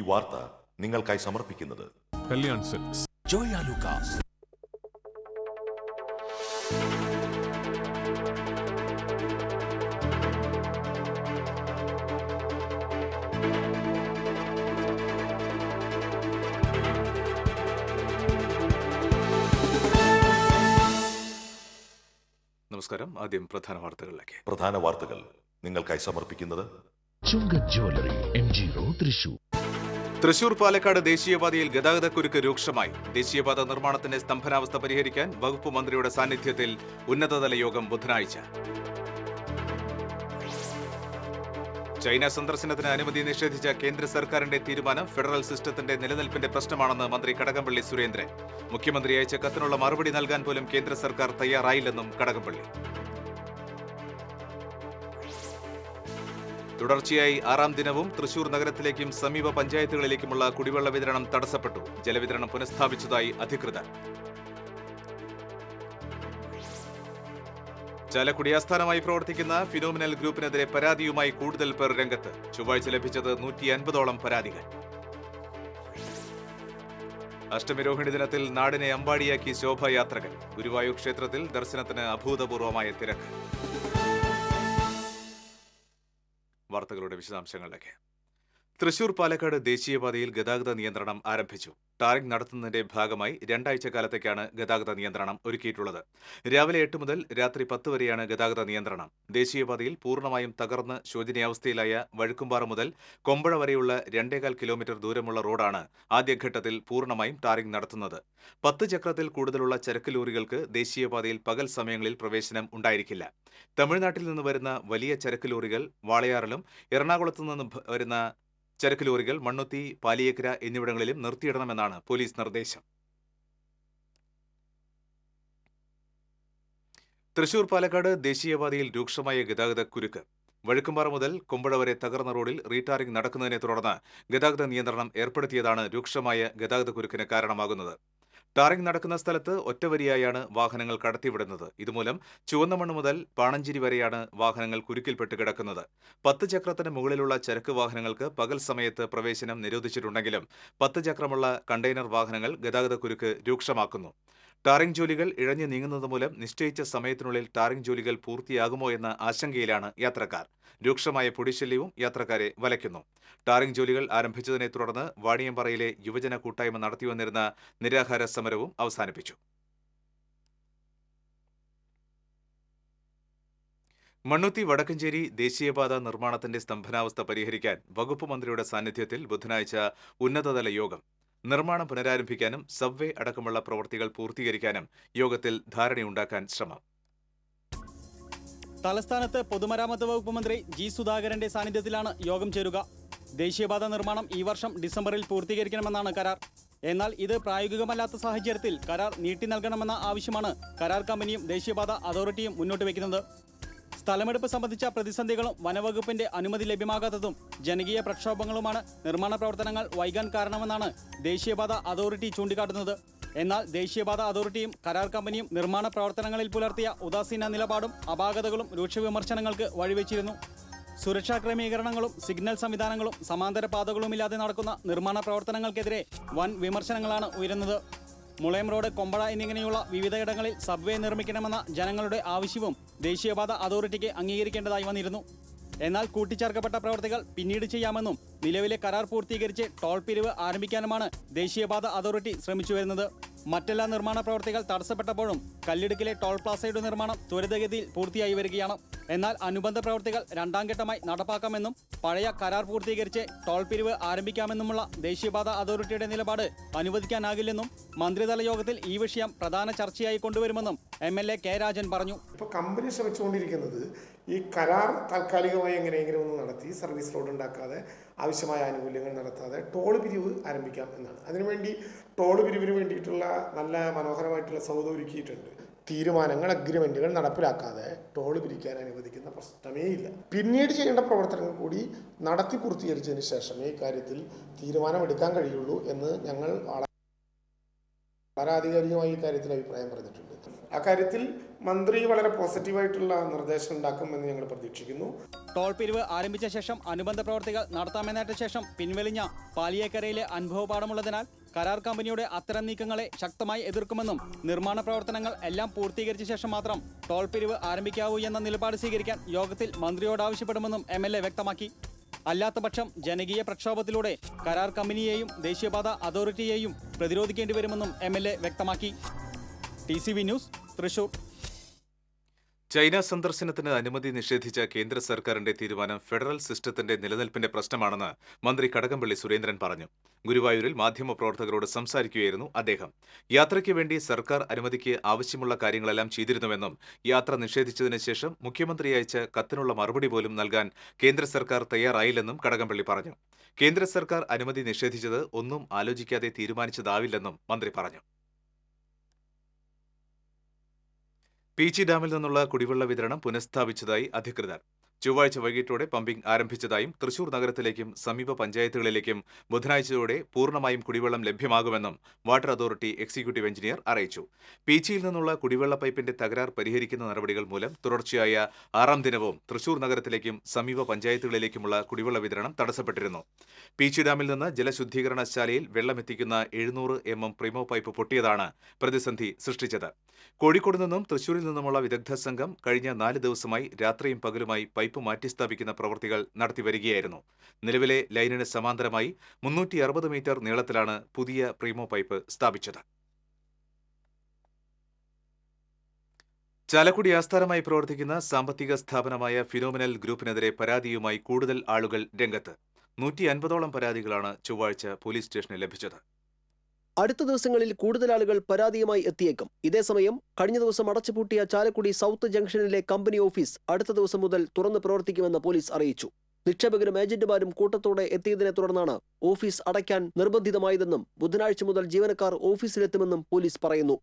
വാർത്ത നിങ്ങൾക്കായി സമർപ്പിക്കുന്നത് കല്യാൺ സിൽക്സ്, ജോയ ലൂക്കാസ്. നമസ്കാരം. ആദ്യം പ്രധാന വാർത്തകളിലേക്ക്. പ്രധാന വാർത്തകൾ നിങ്ങൾക്കായി സമർപ്പിക്കുന്നത് Chungath jewellery, MG road, Thrissur. Thrissur Palakkad ദേശീയപാതയിൽ ഗതാഗതക്കുരുക്ക് രൂക്ഷമായി. ദേശീയപാത നിർമ്മാണത്തിന്റെ സ്തംഭനാവസ്ഥ പരിഹരിക്കാൻ വകുപ്പ് മന്ത്രിയുടെ സാന്നിധ്യത്തിൽ ഉന്നതതല യോഗം ബുധനാഴ്ച. ചൈന സന്ദർശനത്തിന് അനുമതി നിഷേധിച്ച കേന്ദ്ര സർക്കാരിന്റെ തീരുമാനം ഫെഡറൽ സിസ്റ്റത്തിന്റെ നിലനിൽപ്പിന്റെ പ്രശ്നമാണെന്ന് മന്ത്രി കടകംപള്ളി സുരേന്ദ്രൻ. മുഖ്യമന്ത്രി അയച്ച കത്തിനുള്ള മറുപടി നൽകാൻ പോലും കേന്ദ്ര സർക്കാർ തയ്യാറായില്ലെന്നും കടകംപള്ളി. തുടർച്ചയായി 6ാം ദിനവും തൃശൂർ നഗരത്തിലേക്കും സമീപ പഞ്ചായത്തുകളിലേക്കുമുള്ള കുടിവെള്ള വിതരണം തടസ്സപ്പെട്ടു. ജലവിതരണം പുനഃസ്ഥാപിച്ചതായി അധികൃതർ. ചാലക്കുടി ആസ്ഥാനമായി പ്രവർത്തിക്കുന്ന ഫിനോമിനൽ ഗ്രൂപ്പിനെതിരെ പരാതിയുമായി കൂടുതൽ പേർ രംഗത്ത്. ചൊവ്വാഴ്ച ലഭിച്ചത് 150ഓളം പരാതികൾ. അഷ്ടമിരോഹിണി ദിനത്തിൽ നാടിനെ അമ്പാടിയാക്കി ശോഭായാത്രകൾ. ഗുരുവായൂർ ക്ഷേത്രത്തിൽ ദർശനത്തിന് അഭൂതപൂർവമായ തിരക്ക്. വാർത്തകളുടെ വിശദാംശങ്ങളിലേക്ക്. തൃശൂർ പാലക്കാട് ദേശീയപാതയിൽ ഗതാഗത നിയന്ത്രണം ആരംഭിച്ചു. ടാറിംഗ് നടത്തുന്നതിന്റെ ഭാഗമായി 2 ആഴ്ച കാലത്തേക്കാണ് ഗതാഗത നിയന്ത്രണം ഒരുക്കിയിട്ടുള്ളത്. രാവിലെ 8 മുതൽ രാത്രി 10 വരെയാണ് ഗതാഗത നിയന്ത്രണം. ദേശീയപാതയിൽ പൂർണ്ണമായും തകർന്ന് ശോചനീയാവസ്ഥയിലായ വഴുക്കുംപാറ മുതൽ കൊമ്പഴ വരെയുള്ള 2.25 കിലോമീറ്റർ ദൂരമുള്ള റോഡാണ് ആദ്യഘട്ടത്തിൽ പൂർണ്ണമായും ടാറിംഗ് നടത്തുന്നത്. 10 ചക്രത്തിൽ കൂടുതലുള്ള ചരക്ക് ലോറികൾക്ക് ദേശീയപാതയിൽ പകൽ സമയങ്ങളിൽ പ്രവേശനം ഉണ്ടായിരിക്കില്ല. തമിഴ്നാട്ടിൽ നിന്ന് വരുന്ന വലിയ ചരക്ക് ലോറികൾ വാളയാറിലും എറണാകുളത്തു നിന്ന് വരുന്ന ചരക്ക് ലോറികൾ മണ്ണുത്തി, പാലിയേക്കര എന്നിവിടങ്ങളിലും നിർത്തിയിടണമെന്നാണ് പോലീസ് നിർദ്ദേശം. തൃശൂർ പാലക്കാട് ദേശീയപാതയിൽ രൂക്ഷമായ ഗതാഗതക്കുരുക്ക്. വഴുക്കുംപാറ മുതൽ കൊമ്പഴ വരെ തകർന്ന റോഡിൽ റീടാറിംഗ് നടക്കുന്നതിനെ തുടർന്ന് ഗതാഗത നിയന്ത്രണം ഏർപ്പെടുത്തിയതാണ് രൂക്ഷമായ ഗതാഗതക്കുരുക്കിന് കാരണമാകുന്നത്. ടാറിംഗ് നടക്കുന്ന സ്ഥലത്ത് ഒറ്റവരിയായാണ് വാഹനങ്ങൾ കടത്തിവിടുന്നത്. ഇതുമൂലം ചുവന്ന മണ്ണ് മുതൽ പാണഞ്ചേരി വരെയാണ് വാഹനങ്ങൾ കുരുക്കിൽപ്പെട്ട് കിടക്കുന്നത്. 10 ചക്രത്തിന് മുകളിലുള്ള ചരക്ക് വാഹനങ്ങൾക്ക് പകൽ സമയത്ത് പ്രവേശനം നിരോധിച്ചിട്ടുണ്ടെങ്കിലും 10 ചക്രമുള്ള കണ്ടെയ്നർ വാഹനങ്ങൾ ഗതാഗതക്കുരുക്ക് രൂക്ഷമാക്കുന്നു. ടാറിംഗ് ജോലികൾ ഇഴഞ്ഞു നീങ്ങുന്നത് മൂലം നിശ്ചയിച്ച സമയത്തിനുള്ളിൽ ടാറിംഗ് ജോലികൾ പൂർത്തിയാകുമോ എന്ന ആശങ്കയിലാണ് യാത്രക്കാർ. രൂക്ഷമായ പൊടിശല്യവും യാത്രക്കാരെ വലയ്ക്കുന്നു. ടാറിംഗ് ജോലികൾ ആരംഭിച്ചതിനെ തുടർന്ന് വാണിയമ്പാറയിലെ യുവജന കൂട്ടായ്മ നടത്തിവന്നിരുന്ന നിരാഹാര സമരവും അവസാനിപ്പിച്ചു. മണ്ണുത്തി വടക്കഞ്ചേരി ദേശീയപാത നിർമ്മാണത്തിന്റെ സ്തംഭനാവസ്ഥ പരിഹരിക്കാൻ വകുപ്പ് മന്ത്രിയുടെ സാന്നിധ്യത്തിൽ ബുധനാഴ്ച ഉന്നതതല യോഗം. നിർമ്മാണം പുനരാരംഭിക്കാനും സബ്വേ അടക്കമുള്ള പ്രവൃത്തികൾ പൂർത്തീകരിക്കാനും യോഗത്തിൽ ധാരണയുണ്ടാക്കാൻ ശ്രമം. തലസ്ഥാനത്ത് പൊതുമരാമത്ത് വകുപ്പ് മന്ത്രി ജി സുധാകരന്റെ സാന്നിധ്യത്തിലാണ് യോഗം ചേരുക. ദേശീയപാത നിർമ്മാണം ഈ വർഷം ഡിസംബറിൽ പൂർത്തീകരിക്കണമെന്നാണ് കരാർ. എന്നാൽ ഇത് പ്രായോഗികമല്ലാത്ത സാഹചര്യത്തിൽ കരാർ നീട്ടി നൽകണമെന്ന ആവശ്യമാണ് കരാർ കമ്പനിയും ദേശീയപാത അതോറിറ്റിയും മുന്നോട്ട് വയ്ക്കുന്നത്. സ്ഥലമെടുപ്പ് സംബന്ധിച്ച പ്രതിസന്ധികളും വനവകുപ്പിന്റെ അനുമതി ലഭ്യമാകാത്തതും ജനകീയ പ്രക്ഷോഭങ്ങളുമാണ് നിർമ്മാണ പ്രവർത്തനങ്ങൾ വൈകാൻ കാരണമെന്നാണ് ദേശീയപാത അതോറിറ്റി ചൂണ്ടിക്കാട്ടുന്നത്. എന്നാൽ ദേശീയപാത അതോറിറ്റിയും കരാർ കമ്പനിയും നിർമ്മാണ പ്രവർത്തനങ്ങളിൽ പുലർത്തിയ ഉദാസീന നിലപാടും അപാകതകളും രൂക്ഷ വിമർശനങ്ങൾക്ക് വഴിവെച്ചിരുന്നു. സുരക്ഷാ ക്രമീകരണങ്ങളും സിഗ്നൽ സംവിധാനങ്ങളും സമാന്തര പാതകളുമില്ലാതെ നടക്കുന്ന നിർമ്മാണ പ്രവർത്തനങ്ങൾക്കെതിരെ വൻ വിമർശനങ്ങളാണ് ഉയരുന്നത്. മുളയം റോഡ്, കൊമ്പഴ എന്നിങ്ങനെയുള്ള വിവിധയിടങ്ങളിൽ സബ്വേ നിർമ്മിക്കണമെന്ന ജനങ്ങളുടെ ആവശ്യവും ദേശീയപാത അതോറിറ്റിക്ക് അംഗീകരിക്കേണ്ടതായി വന്നിരുന്നു. എന്നാൽ കൂട്ടിച്ചേർക്കപ്പെട്ട പ്രവൃത്തികൾ പിന്നീട് ചെയ്യാമെന്നും നിലവിലെ കരാർ പൂർത്തീകരിച്ച് ടോൾ പിരിവ് ആരംഭിക്കാനുമാണ് ദേശീയപാത അതോറിറ്റി ശ്രമിച്ചു വരുന്നത്. മറ്റെല്ലാ നിർമ്മാണ പ്രവൃത്തികൾ തടസ്സപ്പെട്ടപ്പോഴും കല്ലിടുക്കിലെ ടോൾ പ്ലാസയുടെ നിർമ്മാണം ത്വരിതഗതിയിൽ പൂർത്തിയായി വരികയാണ്. എന്നാൽ അനുബന്ധ പ്രവൃത്തികൾ 2ാം ഘട്ടമായി നടപ്പാക്കാമെന്നും പഴയ കരാർ പൂർത്തീകരിച്ച് ടോൾ പിരിവ് ആരംഭിക്കാമെന്നുമുള്ള ദേശീയപാത അതോറിറ്റിയുടെ നിലപാട് അനുവദിക്കാനാകില്ലെന്നും മന്ത്രിതല യോഗത്തിൽ ഈ വിഷയം പ്രധാന ചർച്ചയായി കൊണ്ടുവരുമെന്നും MLA കെ രാജൻ പറഞ്ഞു. ഇപ്പോൾ കമ്പനി ശ്രമിച്ചുകൊണ്ടിരിക്കുന്നത് ഈ കരാർ താൽക്കാലികമായി എങ്ങനെയെങ്കിലും ഒന്ന് നടത്തി സർവീസ് റോഡ് ഉണ്ടാക്കാതെ ആവശ്യമായ ആനുകൂല്യങ്ങൾ നടത്താതെ ടോൾ പിരിവ് ആരംഭിക്കാം എന്നാണ്. അതിനുവേണ്ടി ടോൾ പിരിവിന് വേണ്ടിയിട്ടുള്ള നല്ല മനോഹരമായിട്ടുള്ള സൗകര്യം ഒരുക്കിയിട്ടുണ്ട്. തീരുമാനങ്ങൾ, അഗ്രിമെൻറ്റുകൾ നടപ്പിലാക്കാതെ ടോൾ പിരിക്കാൻ അനുവദിക്കുന്ന പ്രശ്നമേ ഇല്ല. പിന്നീട് ചെയ്യേണ്ട പ്രവർത്തനങ്ങൾ കൂടി നടത്തി പൂർത്തീകരിച്ചതിന് ശേഷമേ ഇക്കാര്യത്തിൽ തീരുമാനമെടുക്കാൻ കഴിയുള്ളൂ എന്ന് ഞങ്ങൾ വളരെ ആധികാരികമായി ഇക്കാര്യത്തിൽ അഭിപ്രായം പറഞ്ഞിട്ടുണ്ട്. അക്കാര്യത്തിൽ മന്ത്രി വളരെ പോസിറ്റീവായിട്ടുള്ള നിർദ്ദേശം ഉണ്ടാക്കുമെന്ന് ഞങ്ങൾ പ്രതീക്ഷിക്കുന്നു. ടോൾ പിരിവ് ആരംഭിച്ച ശേഷം അനുബന്ധ പ്രവർത്തികൾ നടത്താമെന്നേറ്റ ശേഷം പിൻവലിഞ്ഞ പാലിയേക്കരയിലെ അനുഭവപാഠമുള്ളതിനാൽ കരാർ കമ്പനിയുടെ അത്തരം നീക്കങ്ങളെ ശക്തമായി എതിർക്കുമെന്നും നിർമ്മാണ പ്രവർത്തനങ്ങൾ എല്ലാം പൂർത്തീകരിച്ച ശേഷം മാത്രം ടോൾ പിരിവ് ആരംഭിക്കാവൂ എന്ന നിലപാട് സ്വീകരിക്കാൻ യോഗത്തിൽ മന്ത്രിയോട് ആവശ്യപ്പെടുമെന്നും MLA വ്യക്തമാക്കി. അല്ലാത്തപക്ഷം ജനകീയ പ്രക്ഷോഭത്തിലൂടെ കരാർ കമ്പനിയെയും ദേശീയപാത അതോറിറ്റിയെയും പ്രതിരോധിക്കേണ്ടി വരുമെന്നും MLA വ്യക്തമാക്കി. TCV news, Thrissur. ചൈന സന്ദർശനത്തിന് അനുമതി നിഷേധിച്ച കേന്ദ്ര സർക്കാരിന്റെ തീരുമാനം ഫെഡറൽ സിസ്റ്റത്തിന്റെ നിലനിൽപ്പിന്റെ പ്രശ്നമാണെന്ന് മന്ത്രി കടകംപള്ളി സുരേന്ദ്രൻ പറഞ്ഞു. ഗുരുവായൂരിൽ മാധ്യമപ്രവർത്തകരോട് സംസാരിക്കുകയായിരുന്നു അദ്ദേഹം. യാത്രയ്ക്ക് വേണ്ടി സർക്കാർ അനുമതിക്ക് ആവശ്യമുള്ള കാര്യങ്ങളെല്ലാം ചെയ്തിരുന്നുവെന്നും യാത്ര നിഷേധിച്ചതിന് ശേഷം മുഖ്യമന്ത്രി അയച്ച കത്തിനുള്ള മറുപടി പോലും നൽകാൻ കേന്ദ്ര സർക്കാർ തയ്യാറായില്ലെന്നും കടകംപള്ളി പറഞ്ഞു. കേന്ദ്ര സർക്കാർ അനുമതി നിഷേധിച്ചത് ഒന്നും ആലോചിക്കാതെ തീരുമാനിച്ചതാവില്ലെന്നും മന്ത്രി പറഞ്ഞു. പീച്ചി ഡാമിൽ നിന്നുള്ള കുടിവെള്ള വിതരണം പുനഃസ്ഥാപിച്ചതായി അധികൃതർ. ചൊവ്വാഴ്ച വൈകിട്ടോടെ പമ്പിംഗ് ആരംഭിച്ചതായും തൃശൂർ നഗരത്തിലേക്കും സമീപ പഞ്ചായത്തുകളിലേക്കും ബുധനാഴ്ചയോടെ പൂർണ്ണമായും കുടിവെള്ളം ലഭ്യമാകുമെന്നും വാട്ടർ അതോറിറ്റി എക്സിക്യൂട്ടീവ് എഞ്ചിനീയർ അറിയിച്ചു. പീച്ചിയിൽ നിന്നുള്ള കുടിവെള്ള പൈപ്പിന്റെ തകരാർ പരിഹരിക്കുന്ന നടപടികൾ മൂലം തുടർച്ചയായ 6ാം ദിനവും തൃശൂർ നഗരത്തിലേക്കും സമീപ പഞ്ചായത്തുകളിലേക്കുമുള്ള കുടിവെള്ള വിതരണം തടസ്സപ്പെട്ടിരുന്നു. പീച്ചി ഡാമിൽ നിന്ന് ജലശുദ്ധീകരണശാലയിൽ വെള്ളമെത്തിക്കുന്ന 700 mm പ്രിമോ പൈപ്പ് പൊട്ടിയതാണ് പ്രതിസന്ധി സൃഷ്ടിച്ചത്. കോഴിക്കോട് നിന്നും തൃശൂരിൽ നിന്നുമുള്ള വിദഗ്ധ സംഘം കഴിഞ്ഞ 4 ദിവസമായി രാത്രിയും പകലുമായി പൈപ്പ് മാറ്റിസ്ഥാപിക്കുന്ന പ്രവൃത്തികൾ നടത്തിവരികയായിരുന്നു. നിലവിലെ ലൈനിന് സമാന്തരമായി 360 മീറ്റർ നീളത്തിലാണ് പുതിയ പ്രീമോ പൈപ്പ് സ്ഥാപിച്ചത്. ചാലക്കുടി ആസ്ഥാനമായി പ്രവർത്തിക്കുന്ന സാമ്പത്തിക സ്ഥാപനമായ ഫിനോമിനൽ ഗ്രൂപ്പിനെതിരെ പരാതിയുമായി കൂടുതൽ ആളുകൾ രംഗത്ത്. 150ഓളം പരാതികളാണ് ചൊവ്വാഴ്ച പോലീസ് സ്റ്റേഷനിൽ ലഭിച്ചത്. അടുത്ത ദിവസങ്ങളിൽ കൂടുതൽ ആളുകൾ പരാതിയുമായി എത്തിയേക്കും. ഇതേസമയം കഴിഞ്ഞ ദിവസം അടച്ചുപൂട്ടിയ ചാലക്കുടി സൗത്ത് ജംഗ്ഷനിലെ കമ്പനി ഓഫീസ് അടുത്ത ദിവസം മുതൽ തുറന്ന് പ്രവർത്തിക്കുമെന്ന് പോലീസ് അറിയിച്ചു. നിക്ഷേപകരും ഏജന്റുമാരും കൂട്ടത്തോടെ എത്തിയതിനെ തുടർന്നാണ് ഓഫീസ് അടയ്ക്കാൻ നിർബന്ധിതമായതെന്നും ബുധനാഴ്ച മുതൽ ജീവനക്കാർ ഓഫീസിലെത്തുമെന്നും പോലീസ് പറയുന്നു.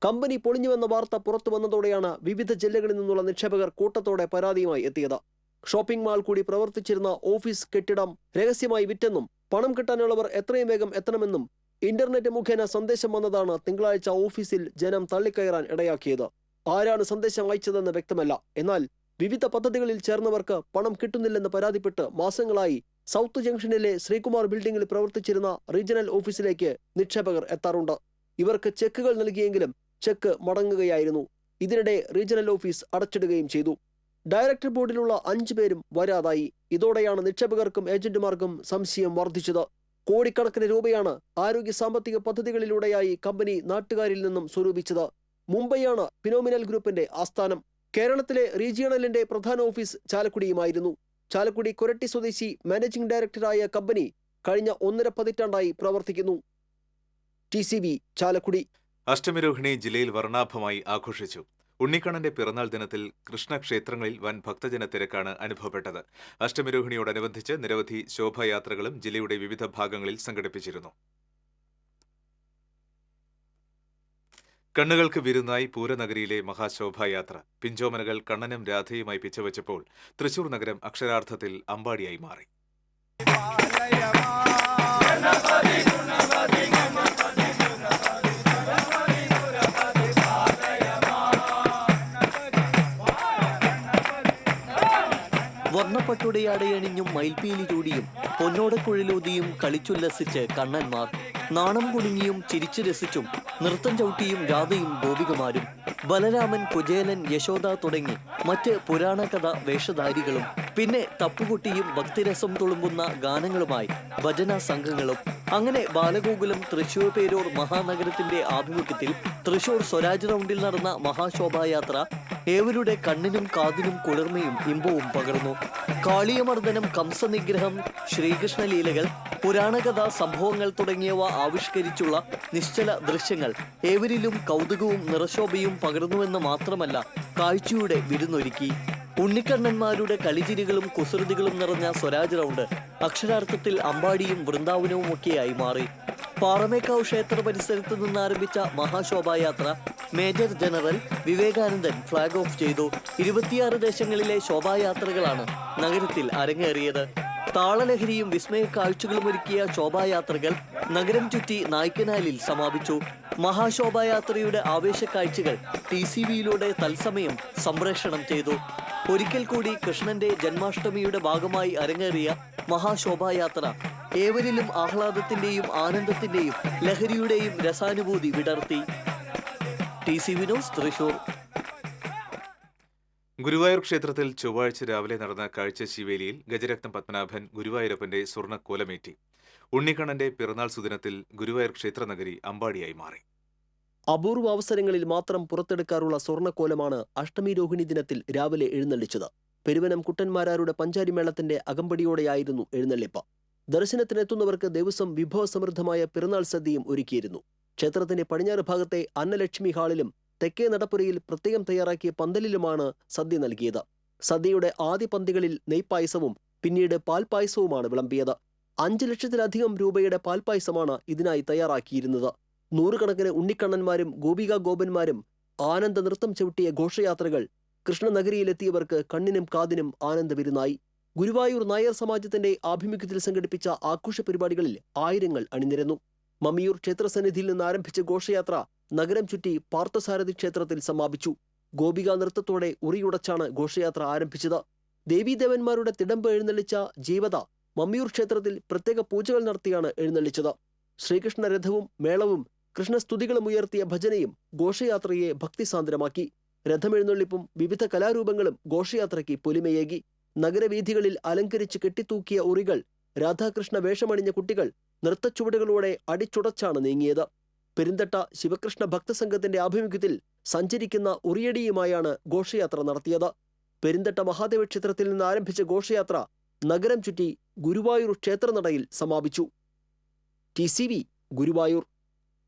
കമ്പനി പൊളിഞ്ഞുവെന്ന വാർത്ത പുറത്തു വന്നതോടെയാണ് വിവിധ ജില്ലകളിൽ നിന്നുള്ള നിക്ഷേപകർ കൂട്ടത്തോടെ പരാതിയുമായി എത്തിയത്. ഷോപ്പിംഗ് മാൾ കൂടി പ്രവർത്തിച്ചിരുന്ന ഓഫീസ് കെട്ടിടം രഹസ്യമായി വിറ്റെന്നും പണം കിട്ടാനുള്ളവർ എത്രയും വേഗം എത്തണമെന്നും ഇന്റർനെറ്റ് മുഖേന സന്ദേശം വന്നതാണ് തിങ്കളാഴ്ച ഓഫീസിൽ ജനം തള്ളിക്കയറാൻ ഇടയാക്കിയത്. ആരാണ് സന്ദേശം അയച്ചതെന്ന് വ്യക്തമല്ല. എന്നാൽ വിവിധ പദ്ധതികളിൽ ചേർന്നവർക്ക് പണം കിട്ടുന്നില്ലെന്ന് പരാതിപ്പെട്ട് മാസങ്ങളായി സൗത്ത് ജംഗ്ഷനിലെ ശ്രീകുമാർ ബിൽഡിംഗിൽ പ്രവർത്തിച്ചിരുന്ന റീജിയണൽ ഓഫീസിലേക്ക് നിക്ഷേപകർ എത്താറുണ്ട്. ഇവർക്ക് ചെക്കുകൾ നൽകിയെങ്കിലും ചെക്ക് മടങ്ങുകയായിരുന്നു. ഇതിനിടെ റീജിയണൽ ഓഫീസ് അടച്ചിടുകയും ചെയ്തു. ഡയറക്ടർ ബോർഡിലുള്ള 5 പേരും വരാതായി. ഇതോടെയാണ് നിക്ഷേപകർക്കും ഏജന്റുമാർക്കും സംശയം വർദ്ധിച്ചത്. കോടിക്കണക്കിന് രൂപയാണ് ആരോഗ്യ സാമ്പത്തിക പദ്ധതികളിലൂടെയായി കമ്പനി നാട്ടുകാരിൽ നിന്നും സ്വരൂപിച്ചത്. മുംബൈയാണ് ഫിനോമിനൽ ഗ്രൂപ്പിന്റെ ആസ്ഥാനം. കേരളത്തിലെ റീജിയണലിന്റെ പ്രധാന ഓഫീസ് ചാലക്കുടിയുമായിരുന്നു. ചാലക്കുടി കൊരട്ടി സ്വദേശി മാനേജിംഗ് ഡയറക്ടറായ കമ്പനി കഴിഞ്ഞ 1.5 പതിറ്റാണ്ടായി പ്രവർത്തിക്കുന്നു. TCV ചാലക്കുടി. അഷ്ടമിരോഹിണി ജില്ലയിൽ വർണ്ണാഭമായി ആഘോഷിച്ചു. ഉണ്ണിക്കണ്ണന്റെ പിറന്നാൾ ദിനത്തിൽ കൃഷ്ണക്ഷേത്രങ്ങളിൽ വൻ ഭക്തജന തിരക്കാണ് അനുഭവപ്പെട്ടത്. അഷ്ടമിരോഹിണിയോടനുബന്ധിച്ച് നിരവധി ശോഭായാത്രകളും ജില്ലയുടെ വിവിധ ഭാഗങ്ങളിൽ സംഘടിപ്പിച്ചിരുന്നു. കണ്ണുകൾക്ക് വിരുന്നായി പൂരനഗരിയിലെ മഹാശോഭായാത്ര. പിഞ്ചോമനകൾ കണ്ണനും രാധയുമായി പിച്ചവച്ചപ്പോൾ തൃശൂർ നഗരം അക്ഷരാർത്ഥത്തിൽ അമ്പാടിയായി മാറി. വർണ്ണപ്പട്ടുടയാടയണിഞ്ഞും മയിൽപീലി ചൂടിയും പൊന്നോടക്കുഴലൂതിയും കളിച്ചുല്ലസിച്ച് കണ്ണന്മാർ. നാണം കുടുങ്ങിയും ചിരിച്ചു രസിച്ചും നൃത്തം ചവിട്ടിയും രാധയും ഗോപികമാരും. ബലരാമൻ, കുചേലൻ, യശോദ തുടങ്ങി മറ്റ് പുരാണകഥ വേഷധാരികളും പിന്നെ തപ്പുകുട്ടിയും ഭക്തിരസം തുളുമ്പുന്ന ഗാനങ്ങളുമായി ഭജന സംഘങ്ങളും. അങ്ങനെ ബാലഗോകുലം തൃശൂർ പേരൂർ മഹാനഗരത്തിന്റെ ആഭിമുഖ്യത്തിൽ തൃശൂർ സ്വരാജ് റൗണ്ടിൽ നടന്ന മഹാശോഭായാത്ര ഏവരുടെ കണ്ണിനും കാതിനും കുളിർമയും ഇമ്പവും പകർന്നു. കാളിയമർദ്ദനം, കംസനിഗ്രഹം, ശ്രീകൃഷ്ണ ലീലകൾ, പുരാണകഥ സംഭവങ്ങൾ തുടങ്ങിയവ ആവിഷ്കരിച്ചുള്ള നിശ്ചല ദൃശ്യങ്ങൾ ഏവരിലും കൗതുകവും നിറശോഭയും പകർന്നുവെന്ന് മാത്രമല്ല കാഴ്ചയുടെ വിരുന്നൊരുക്കി. ഉണ്ണിക്കണ്ണന്മാരുടെ കളിചിരികളും കുസൃതികളും നിറഞ്ഞ സ്വരാജ് റൗണ്ട് അക്ഷരാർത്ഥത്തിൽ അമ്പാടിയും വൃന്ദാവനവുമൊക്കെയായി മാറി. പാറമേക്കാവ് ക്ഷേത്ര പരിസരത്ത് നിന്ന് ആരംഭിച്ച മഹാശോഭായാത്ര മേജർ ജനറൽ വിവേകാനന്ദൻ ഫ്ളാഗ് ഓഫ് ചെയ്തു. 26 ദേശങ്ങളിലെ ശോഭായാത്രകളാണ് നഗരത്തിൽ അരങ്ങേറിയത്. താളലഹരിയും വിസ്മയ കാഴ്ചകളും ഒരുക്കിയ ശോഭായാത്രകൾ നഗരം ചുറ്റി നായ്ക്കനാലിൽ സമാപിച്ചു. മഹാശോഭായാത്രയുടെ ആവേശക്കാഴ്ചകൾ TCVയിലൂടെ തത്സമയം സംപ്രേഷണം ചെയ്തു. ഒരിക്കൽ കൂടി കൃഷ്ണന്റെ ജന്മാഷ്ടമിയുടെ ഭാഗമായി അരങ്ങേറിയ മഹാശോഭായാത്ര ഏവരിലും ആഹ്ലാദത്തിന്റെയും ആനന്ദത്തിന്റെയും ലഹരിയുടെയും രസാനുഭൂതി വിടർത്തി. TCV news, Thrissur. ഗുരുവായൂർ ക്ഷേത്രത്തിൽ ചൊവ്വാഴ്ച രാവിലെ നടന്ന കാഴ്ചശീവേലിയിൽ ഗജരത്നം പത്മനാഭൻ ഗുരുവായൂരപ്പന്റെ സ്വർണ്ണക്കോലമേറ്റി. ഉണ്ണിക്കണ്ണന്റെ പിറന്നാൾ സുദിനത്തിൽ ഗുരുവായൂർ ക്ഷേത്രനഗരി അമ്പാടിയായി മാറി. അപൂർവ അവസരങ്ങളിൽ മാത്രം പുറത്തെടുക്കാറുള്ള സ്വർണ്ണക്കോലമാണ് അഷ്ടമി രോഹിണി ദിനത്തിൽ രാവിലെ എഴുന്നള്ളിച്ചത്. പെരുവനം കുട്ടന്മാരാരുടെ പഞ്ചാരിമേളത്തിന്റെ അകമ്പടിയോടെയായിരുന്നു എഴുന്നള്ളിപ്പ്. ദർശനത്തിനെത്തുന്നവർക്ക് ദേവസ്വം വിഭവസമൃദ്ധമായ പിറന്നാൾ സദ്യയും ഒരുക്കിയിരുന്നു. ക്ഷേത്രത്തിന്റെ പടിഞ്ഞാറ് ഭാഗത്തെ അന്നലക്ഷ്മി ഹാളിലും തെക്കേ നടപ്പുരയിൽ പ്രത്യേകം തയ്യാറാക്കിയ പന്തലിലുമാണ് സദ്യ നൽകിയത്. സദ്യയുടെ ആദ്യ പന്തികളിൽ നെയ്പായസവും പിന്നീട് പാൽപായസവുമാണ് വിളമ്പിയത്. 5 ലക്ഷത്തിലധികം രൂപയുടെ പാൽപായസമാണ് ഇതിനായി തയ്യാറാക്കിയിരുന്നത്. നൂറുകണക്കിന് ഉണ്ണിക്കണ്ണന്മാരും ഗോപികാ ഗോപന്മാരും ആനന്ദ നൃത്തം ചവിട്ടിയ ഘോഷയാത്രകൾ കൃഷ്ണനഗരിയിലെത്തിയവർക്ക് കണ്ണിനും കാതിനും ആനന്ദവിരുന്നായി. ഗുരുവായൂർ നായർ സമാജത്തിന്റെ ആഭിമുഖ്യത്തിൽ സംഘടിപ്പിച്ച ആഘോഷ പരിപാടികളിൽ ആയിരങ്ങൾ അണിനിരന്നു. മമ്മിയൂർ ക്ഷേത്രസന്നിധിയിൽ നിന്ന് ആരംഭിച്ച ഘോഷയാത്ര നഗരം ചുറ്റി പാർത്ഥസാരഥി ക്ഷേത്രത്തിൽ സമാപിച്ചു. ഗോപികാ നൃത്തത്തോടെ ഉറിയുടച്ചാണ് ഘോഷയാത്ര ആരംഭിച്ചത്. ദേവീദേവന്മാരുടെ തിടമ്പ് എഴുന്നള്ളിച്ച ജീവത മമ്മിയൂർ ക്ഷേത്രത്തിൽ പ്രത്യേക പൂജകൾ നടത്തിയാണ് എഴുന്നള്ളിച്ചത്. ശ്രീകൃഷ്ണ രഥവും മേളവും കൃഷ്ണസ്തുതികളും ഉയർത്തിയ ഭജനയും ഘോഷയാത്രയെ ഭക്തിസാന്ദ്രമാക്കി. രഥമെഴുന്നള്ളിപ്പും വിവിധ കലാരൂപങ്ങളും ഘോഷയാത്രയ്ക്ക് പൊലിമയേകി. നഗരവീഥികളിൽ അലങ്കരിച്ച് കെട്ടിത്തൂക്കിയ ഉറികൾ, രാധാകൃഷ്ണ വേഷമണിഞ്ഞ കുട്ടികൾ നൃത്തച്ചുവടുകളോടെ അടിച്ചുടച്ചാണ് നീങ്ങിയത്. പെരിന്തട്ട ശിവകൃഷ്ണ ഭക്തസംഘത്തിന്റെ ആഭിമുഖ്യത്തിൽ സഞ്ചരിക്കുന്ന ഉറിയടിയുമായാണ് ഘോഷയാത്ര നടത്തിയത്. പെരിന്തട്ട മഹാദേവ ക്ഷേത്രത്തിൽ നിന്ന് ആരംഭിച്ച ഘോഷയാത്ര നഗരം ചുറ്റി ഗുരുവായൂർ ക്ഷേത്രനടയിൽ സമാപിച്ചു. TCV ഗുരുവായൂർ.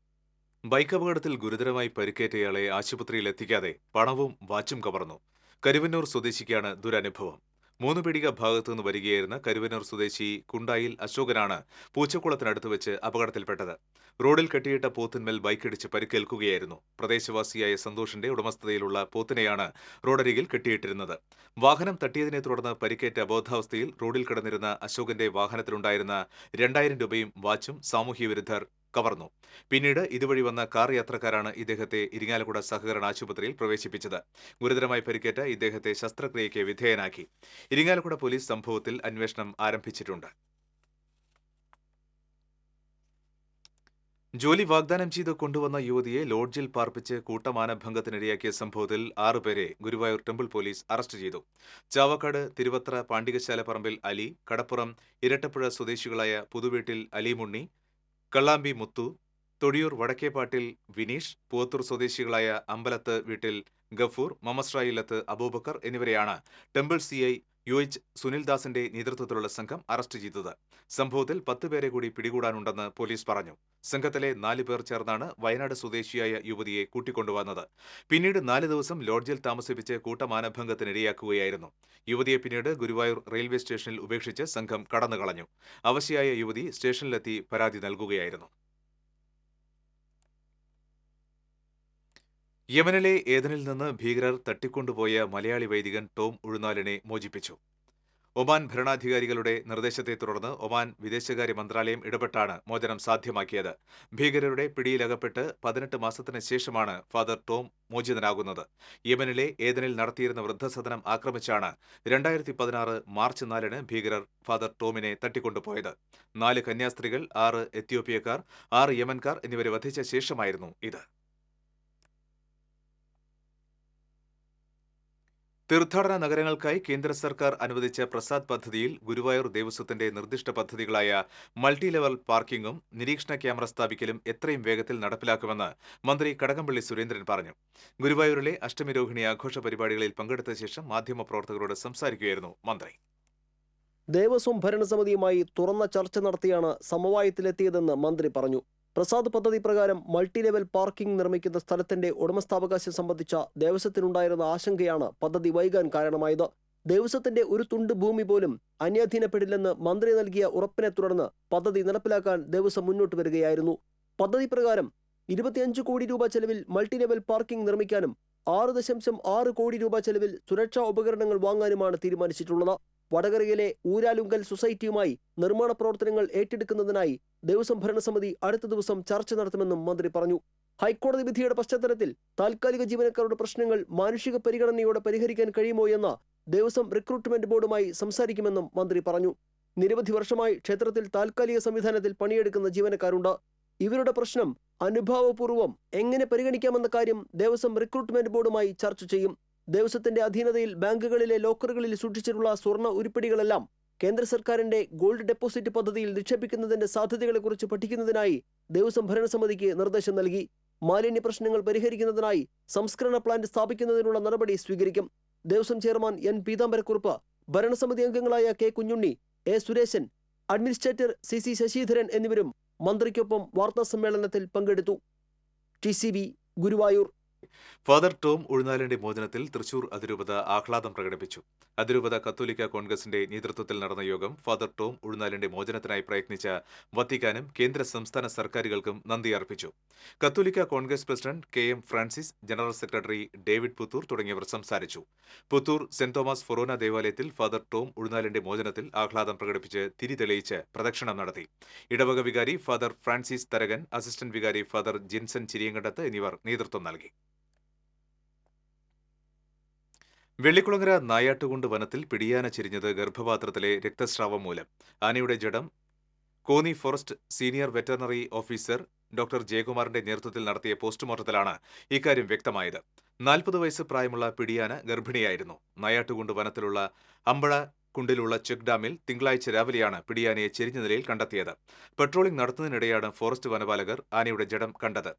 ബൈക്ക് അപകടത്തിൽ ഗുരുതരമായി പരിക്കേറ്റയാളെ ആശുപത്രിയിൽ എത്തിക്കാതെ പണവും വാച്ചും കവർന്നു. കരുവന്നൂർ സ്വദേശിക്കാണ് ദുരനുഭവം. 3 പീടിക ഭാഗത്തുനിന്ന് വരികയായിരുന്ന കരുവന്നൂർ സ്വദേശി കുണ്ടായിൽ അശോകനാണ് പൂച്ചക്കുളത്തിനടുത്ത് വെച്ച് അപകടത്തിൽപ്പെട്ടത്. റോഡിൽ കെട്ടിയിട്ട പോത്തിന്മേൽ ബൈക്കിടിച്ച് പരിക്കേൽക്കുകയായിരുന്നു. പ്രദേശവാസിയായ സന്തോഷിന്റെ ഉടമസ്ഥതയിലുള്ള പോത്തിനെയാണ് റോഡരികിൽ കെട്ടിയിട്ടിരുന്നത്. വാഹനം തട്ടിയതിനെ തുടർന്ന് പരിക്കേറ്റ അബോധാവസ്ഥയിൽ റോഡിൽ കിടന്നിരുന്ന അശോകന്റെ വാഹനത്തിലുണ്ടായിരുന്ന 2000 രൂപയും വാച്ചും സാമൂഹ്യവിരുദ്ധർ കവർന്നു. പിന്നീട് ഇതുവഴി വന്ന കാർ യാത്രക്കാരാണ് ഇദ്ദേഹത്തെ ഇരിങ്ങാലക്കുട സഹകരണ ആശുപത്രിയിൽ പ്രവേശിപ്പിച്ചത്. ഗുരുതരമായി പരിക്കേറ്റ ഇദ്ദേഹത്തെ ശസ്ത്രക്രിയയ്ക്ക് വിധേയനാക്കി. ഇരിങ്ങാലക്കുട പോലീസ് സംഭവത്തിൽ അന്വേഷണം ആരംഭിച്ചിട്ടുണ്ട്. ജോലി വാഗ്ദാനം ചെയ്ത് കൊണ്ടുവന്ന യുവതിയെ ലോഡ്ജിൽ പാർപ്പിച്ച് കൂട്ടമാനഭംഗത്തിനിരയാക്കിയ സംഭവത്തിൽ 6 പേരെ ഗുരുവായൂർ ടെമ്പിൾ പോലീസ് അറസ്റ്റ് ചെയ്തു. ചാവക്കാട്, തിരുവത്ര, പാണ്ടികശാലപ്പറമ്പിൽ അലി, കടപ്പുറം ഇരട്ടപ്പുഴ സ്വദേശികളായ പുതുവീട്ടിൽ അലിമുണ്ണി, കള്ളാമ്പി മുത്തു, തൊടിയൂർ വടക്കേപ്പാട്ടിൽ വിനീഷ്, പൂവത്തൂർ സ്വദേശികളായ അമ്പലത്ത് വീട്ടിൽ ഗഫൂർ, മമസ്രായില്ലത്ത് അബൂബക്കർ എന്നിവരെയാണ് ടെമ്പിൾ CI UH സുനിൽദാസിന്റെ നേതൃത്വത്തിലുള്ള സംഘം അറസ്റ്റ് ചെയ്തത്. സംഭവത്തിൽ 10 പേരെ കൂടി പിടികൂടാനുണ്ടെന്ന് പോലീസ് പറഞ്ഞു. സംഘത്തിലെ 4 പേർ ചേർന്നാണ് വയനാട് സ്വദേശിയായ യുവതിയെ കൂട്ടിക്കൊണ്ടുവന്നത്. പിന്നീട് 4 ദിവസം ലോഡ്ജിൽ താമസിപ്പിച്ച് കൂട്ടമാനഭംഗത്തിനിരയാക്കുകയായിരുന്നു. യുവതിയെ പിന്നീട് ഗുരുവായൂർ റെയിൽവേ സ്റ്റേഷനിൽ ഉപേക്ഷിച്ച് സംഘം കടന്നുകളഞ്ഞു. അവശയായ യുവതി സ്റ്റേഷനിലെത്തി പരാതി നൽകുകയായിരുന്നു. യമനിലെ ഏദനിൽ നിന്ന് ഭീകരർ തട്ടിക്കൊണ്ടുപോയ മലയാളി വൈദികൻ ടോം ഉഴുന്നാലിനെ മോചിപ്പിച്ചു. ഒമാൻ ഭരണാധികാരികളുടെ നിർദ്ദേശത്തെ തുടർന്ന് ഒമാൻ വിദേശകാര്യ മന്ത്രാലയം ഇടപെട്ടാണ് മോചനം സാധ്യമാക്കിയത്. ഭീകരരുടെ പിടിയിലകപ്പെട്ട് 18 മാസത്തിന് ശേഷമാണ് ഫാദർ ടോം മോചിതനാകുന്നത്. യമനിലെ ഏദനിൽ നടത്തിയിരുന്ന വൃദ്ധസദനം ആക്രമിച്ചാണ് 2016 മാർച്ച് 4-ന് ഭീകരർ ഫാദർ ടോമിനെ തട്ടിക്കൊണ്ടുപോയത്. 4 കന്യാസ്ത്രീകൾ, 6 എത്യോപ്യക്കാർ, 6 യമൻകാർ എന്നിവരെ വധിച്ച ശേഷമായിരുന്നു ഇത്. തീർത്ഥാടന നഗരങ്ങൾക്കായി കേന്ദ്ര സർക്കാർ അനുവദിച്ച പ്രസാദ് പദ്ധതിയിൽ ഗുരുവായൂർ ദേവസ്വത്തിന്റെ നിർദ്ദിഷ്ട പദ്ധതികളായ മൾട്ടി ലെവൽ പാർക്കിംഗും നിരീക്ഷണ ക്യാമറ സ്ഥാപിക്കലും എത്രയും വേഗത്തിൽ നടപ്പിലാക്കുമെന്ന് മന്ത്രി കടകംപള്ളി സുരേന്ദ്രൻ പറഞ്ഞു. ഗുരുവായൂരിലെ അഷ്ടമി രോഹിണി ആഘോഷ പരിപാടികളിൽ പങ്കെടുത്ത ശേഷം മാധ്യമപ്രവർത്തകരോട് സംസാരിക്കുകയായിരുന്നു മന്ത്രി. ദേവസ്വം ഭരണസമിതിയുമായി തുറന്ന ചർച്ച നടത്തിയാണ് സമവായത്തിലെത്തിയതെന്ന് മന്ത്രി പറഞ്ഞു. പ്രസാദ് പദ്ധതി പ്രകാരം മൾട്ടി ലെവൽ പാർക്കിംഗ് നിർമ്മിക്കുന്ന സ്ഥലത്തിന്റെ ഉടമസ്ഥാവകാശം സംബന്ധിച്ച ദേവസ്വത്തിനുണ്ടായിരുന്ന ആശങ്കയാണ് പദ്ധതി വൈകാൻ കാരണമായത്. ദേവസ്വത്തിന്റെ ഒരു തുണ്ട് ഭൂമി പോലും അന്യാധീനപ്പെടില്ലെന്ന് മന്ത്രി നൽകിയ ഉറപ്പിനെ തുടർന്ന് പദ്ധതി നടപ്പിലാക്കാൻ ദേവസ്വം മുന്നോട്ട് വരികയായിരുന്നു. പദ്ധതി പ്രകാരം 25 കോടി രൂപ ചെലവിൽ മൾട്ടി ലെവൽ പാർക്കിംഗ് നിർമ്മിക്കാനും 6.6 കോടി രൂപ ചെലവിൽ സുരക്ഷാ ഉപകരണങ്ങൾ വാങ്ങാനുമാണ് തീരുമാനിച്ചിട്ടുള്ളത്. വടകരയിലെ ഊരാലുങ്കൽ സൊസൈറ്റിയുമായി നിർമ്മാണ പ്രവർത്തനങ്ങൾ ഏറ്റെടുക്കുന്നതിനായി ദേവസ്വം ഭരണസമിതി അടുത്ത ദിവസം ചർച്ച നടത്തുമെന്നും മന്ത്രി പറഞ്ഞു. ഹൈക്കോടതി വിധിയുടെ പശ്ചാത്തലത്തിൽ താൽക്കാലിക ജീവനക്കാരുടെ പ്രശ്നങ്ങൾ മാനുഷിക പരിഗണനയോടെ പരിഹരിക്കാൻ കഴിയുമോ എന്ന ദേവസ്വം റിക്രൂട്ട്മെന്റ് ബോർഡുമായി സംസാരിക്കുമെന്നും മന്ത്രി പറഞ്ഞു. നിരവധി വർഷമായി ക്ഷേത്രത്തിൽ താൽക്കാലിക സംവിധാനത്തിൽ പണിയെടുക്കുന്ന ജീവനക്കാരുണ്ട്. ഇവരുടെ പ്രശ്നം അനുഭാവപൂർവ്വം എങ്ങനെ പരിഗണിക്കാമെന്ന കാര്യം ദേവസ്വം റിക്രൂട്ട്മെന്റ് ബോർഡുമായി ചർച്ച ചെയ്യും. ദേവസ്വത്തിന്റെ അധീനതയിൽ ബാങ്കുകളിലെ ലോക്കറുകളിൽ സൂക്ഷിച്ചിട്ടുള്ള സ്വർണ്ണ ഉരുപ്പടികളെല്ലാം കേന്ദ്ര സർക്കാരിന്റെ ഗോൾഡ് ഡെപ്പോസിറ്റ് പദ്ധതിയിൽ നിക്ഷേപിക്കുന്നതിന്റെ സാധ്യതകളെക്കുറിച്ച് പഠിക്കുന്നതിനായി ദേവസ്വം ഭരണസമിതിക്ക് നിർദ്ദേശം നൽകി. മാലിന്യ പ്രശ്നങ്ങൾ പരിഹരിക്കുന്നതിനായി സംസ്കരണ പ്ലാന്റ് സ്ഥാപിക്കുന്നതിനുള്ള നടപടി സ്വീകരിക്കും. ദേവസ്വം ചെയർമാൻ എൻ പീതാംബരക്കുറുപ്പ്, ഭരണസമിതി അംഗങ്ങളായ K Kunjunni, A Suresan, administrator C Sasidharan എന്നിവരും മന്ത്രിക്കൊപ്പം വാർത്താസമ്മേളനത്തിൽ പങ്കെടുത്തു. TCV ഗുരുവായൂർ. ഫാദർ ടോം ഉഴുന്നാലിന്റെ മോചനത്തിൽ തൃശൂർ അതിരൂപത ആഹ്ലാദം പ്രകടിപ്പിച്ചു. അതിരൂപത കത്തോലിക്ക കോൺഗ്രസിന്റെ നേതൃത്വത്തിൽ നടന്ന യോഗം ഫാദർ ടോം ഉഴുന്നാലിന്റെ മോചനത്തിനായി പ്രയത്നിച്ച വത്തിക്കാനും കേന്ദ്ര സംസ്ഥാന സർക്കാരുകൾക്കും നന്ദി അർപ്പിച്ചു. കത്തോലിക്ക Congress president KM Francis, general secretary David Puthur തുടങ്ങിയവർ സംസാരിച്ചു. പുത്തൂർ സെന്റ് തോമസ് ഫൊറോന ദേവാലയത്തിൽ ഫാദർ ടോം ഉഴുന്നാലിന്റെ മോചനത്തിൽ ആഹ്ലാദം പ്രകടിപ്പിച്ച് തിരി തെളിയിച്ച് പ്രദക്ഷിണം നടത്തി. ഇടവക വികാരി ഫാദർ ഫ്രാൻസിസ് തരകൻ, അസിസ്റ്റന്റ് വികാരി ഫാദർ ജിൻസൺ ചിരിയങ്കണ്ടത്ത് എന്നിവർ നേതൃത്വം നൽകി. വെള്ളിക്കുളങ്ങര നായാട്ടുകുണ്ട് വനത്തിൽ പിടിയാന ചെരിഞ്ഞത് ഗർഭപാത്രത്തിലെ രക്തസ്രാവം മൂലം. ആനയുടെ ജഡം Konni forest senior veterinary officer doctor ജയകുമാറിന്റെ നേതൃത്വത്തിൽ നടത്തിയ പോസ്റ്റ്മോർട്ടത്തിലാണ് ഇക്കാര്യം വ്യക്തമായത്. 40 വയസ്സ് പ്രായമുള്ള പിടിയാന ഗർഭിണിയായിരുന്നു. നായാട്ടുകുണ്ട് വനത്തിലുള്ള അമ്പഴ കുണ്ടിലുള്ള ചെക്ക് ഡാമിൽ തിങ്കളാഴ്ച രാവിലെയാണ് പിടിയാനയെ ചെരിഞ്ഞ നിലയിൽ കണ്ടെത്തിയത്. പെട്രോളിംഗ് നടത്തുന്നതിനിടെയാണ് ഫോറസ്റ്റ് വനപാലകർ ആനയുടെ ജഡം കണ്ടത്.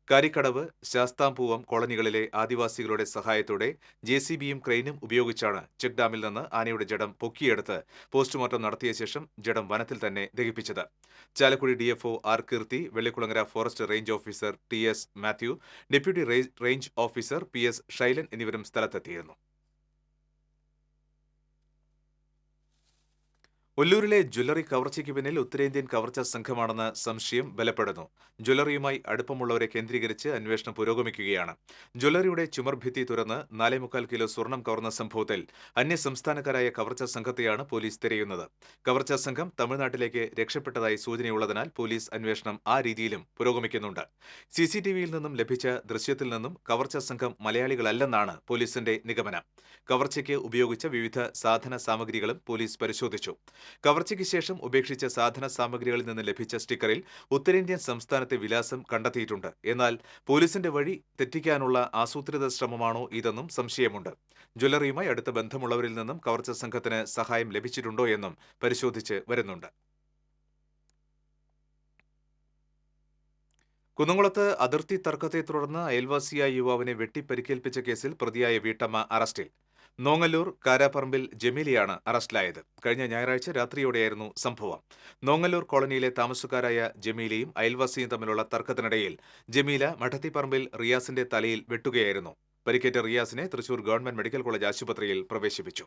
കാരിക്കടവ്, ശാസ്താംപൂവം കോളനികളിലെ ആദിവാസികളുടെ സഹായത്തോടെ JCBയും ക്രെയിനും ഉപയോഗിച്ചാണ് ചെക്ക് ഡാമിൽ നിന്ന് ആനയുടെ ജഡം പൊക്കിയെടുത്ത് പോസ്റ്റ്മോർട്ടം നടത്തിയ ശേഷം ജഡം വനത്തിൽ തന്നെ ദഹിപ്പിച്ചത്. Chalakudy DFO R Keerthi, Vellikulangara forest range officer TS Mathew, deputy range officer PS Shylan എന്നിവരും സ്ഥലത്തെത്തിയിരുന്നു. ഒല്ലൂരിലെ ജ്വല്ലറി കവർച്ചയ്ക്ക് പിന്നിൽ ഉത്തരേന്ത്യൻ കവർച്ചാ സംഘമാണെന്ന സംശയം ബലപ്പെടുന്നു. ജ്വല്ലറിയുമായി അടുപ്പമുള്ളവരെ കേന്ദ്രീകരിച്ച് അന്വേഷണം പുരോഗമിക്കുകയാണ്. ജ്വല്ലറിയുടെ ചുമർഭിത്തി തുറന്ന് 4.25 കിലോ സ്വർണം കവർന്ന സംഭവത്തിൽ അന്യസംസ്ഥാനക്കാരായ കവർച്ചാ സംഘത്തെയാണ് പോലീസ് തിരയുന്നത്. കവർച്ചാ സംഘം തമിഴ്നാട്ടിലേക്ക് രക്ഷപ്പെട്ടതായി സൂചനയുള്ളതിനാൽ പോലീസ് അന്വേഷണം ആ രീതിയിലും പുരോഗമിക്കുന്നുണ്ട്. CCTVയിൽ നിന്നും ലഭിച്ച ദൃശ്യത്തിൽ നിന്നും കവർച്ചാ സംഘം മലയാളികളല്ലെന്നാണ് പോലീസിന്റെ നിഗമനം. കവർച്ചയ്ക്ക് ഉപയോഗിച്ച വിവിധ സാധന സാമഗ്രികളും പോലീസ് പരിശോധിച്ചു. കവർച്ചയ്ക്ക് ശേഷം ഉപേക്ഷിച്ച സാധന സാമഗ്രികളിൽ നിന്ന് ലഭിച്ച സ്റ്റിക്കറിൽ ഉത്തരേന്ത്യൻ സംസ്ഥാനത്തെ വിലാസം കണ്ടെത്തിയിട്ടുണ്ട്. എന്നാൽ പോലീസിന്റെ വഴി തെറ്റിക്കാനുള്ള ആസൂത്രിത ശ്രമമാണോ ഇതെന്നും സംശയമുണ്ട്. ജ്വല്ലറിയുമായി അടുത്ത ബന്ധമുള്ളവരിൽ നിന്നും കവർച്ച സംഘത്തിന് സഹായം ലഭിച്ചിട്ടുണ്ടോ എന്നും പരിശോധിച്ച് വരുന്നുണ്ട്. കുന്നംകുളത്ത് അതിർത്തി തർക്കത്തെ തുടർന്ന് അയൽവാസിയായ യുവാവിനെ വെട്ടിപ്പരിക്കേൽപ്പിച്ച കേസിൽ പ്രതിയായ വീട്ടമ്മ അറസ്റ്റിൽ. നോങ്ങല്ലൂർ കാരാപ്പറമ്പിൽ ജമീലയാണ് അറസ്റ്റിലായത്. കഴിഞ്ഞ ഞായറാഴ്ച രാത്രിയോടെയായിരുന്നു സംഭവം. നോങ്ങല്ലൂർ കോളനിയിലെ താമസക്കാരായ ജമീലയും അയൽവാസിയും തമ്മിലുള്ള തർക്കത്തിനിടയിൽ ജമീല മഠത്തിപ്പറമ്പിൽ റിയാസിന്റെ തലയിൽ വെട്ടുകയായിരുന്നു. പരിക്കേറ്റ റിയാസിനെ തൃശൂർ ഗവൺമെന്റ് മെഡിക്കൽ കോളേജ് ആശുപത്രിയിൽ പ്രവേശിപ്പിച്ചു.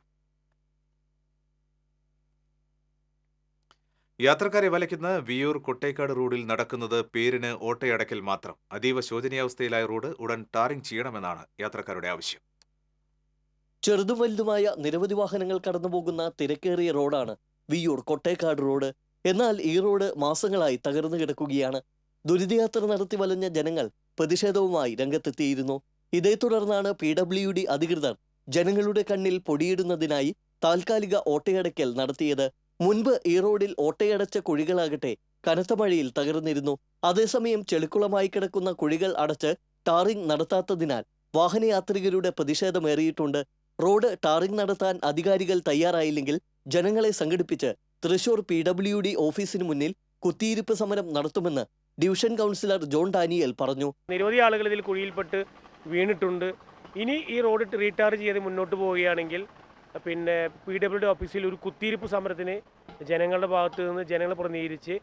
യാത്രക്കാരെ വലയ്ക്കുന്ന വിയൂർ കൊട്ടേക്കാട് റോഡിൽ നടക്കുന്നത് പേരിന് ഓട്ടയടക്കൽ മാത്രം. അതീവ ശോചനീയാവസ്ഥയിലായ റോഡ് ഉടൻ ടാറിംഗ് ചെയ്യണമെന്നാണ് യാത്രക്കാരുടെ ആവശ്യം. ചെറുതും വലുതുമായ നിരവധി വാഹനങ്ങൾ കടന്നുപോകുന്ന തിരക്കേറിയ റോഡാണ് വിയൂർ കൊട്ടേക്കാട് റോഡ്. എന്നാൽ ഈ റോഡ് മാസങ്ങളായി തകർന്നു കിടക്കുകയാണ്. ദുരിതയാത്ര നടത്തി വലഞ്ഞ ജനങ്ങൾ പ്രതിഷേധവുമായി രംഗത്തെത്തിയിരുന്നു. ഇതേ തുടർന്നാണ് PWD അധികൃതർ ജനങ്ങളുടെ കണ്ണിൽ പൊടിയിടുന്നതിനായി താൽക്കാലിക ഓട്ടയടയ്ക്കൽ നടത്തിയത്. മുൻപ് ഈ റോഡിൽ ഓട്ടയടച്ച കുഴികളാകട്ടെ കനത്ത മഴയിൽ തകർന്നിരുന്നു. അതേസമയം ചെളിക്കുളമായി കിടക്കുന്ന കുഴികൾ അടച്ച് ടാറിംഗ് നടത്താത്തതിനാൽ വാഹനയാത്രികരുടെ പ്രതിഷേധമേറിയിട്ടുണ്ട്. റോഡ് ടാറിംഗ് നടത്താൻ അധികാരികൾ തയ്യാറായില്ലെങ്കിൽ ജനങ്ങളെ സംഘടിപ്പിച്ച് തൃശൂർ PWD ഓഫീസിന് മുന്നിൽ കുത്തിയിരിപ്പ് സമരം നടത്തുമെന്ന് ഡിവിഷൻ കൗൺസിലർ ജോൺ ഡാനിയൽ പറഞ്ഞു. നിരവധി ആളുകൾ ഇതിൽ കുഴിയിൽപ്പെട്ട് വീണിട്ടുണ്ട്. ഇനി ഈ റോഡ് റീടാർ ചെയ്ത് മുന്നോട്ട് പോവുകയാണെങ്കിൽ പിന്നെ PWD ഓഫീസിൽ ഒരു കുത്തിയിരിപ്പ് സമരത്തിന് ജനങ്ങളുടെ ഭാഗത്ത് നിന്ന് ജനങ്ങളെ പ്രതിനിധീകരിച്ച്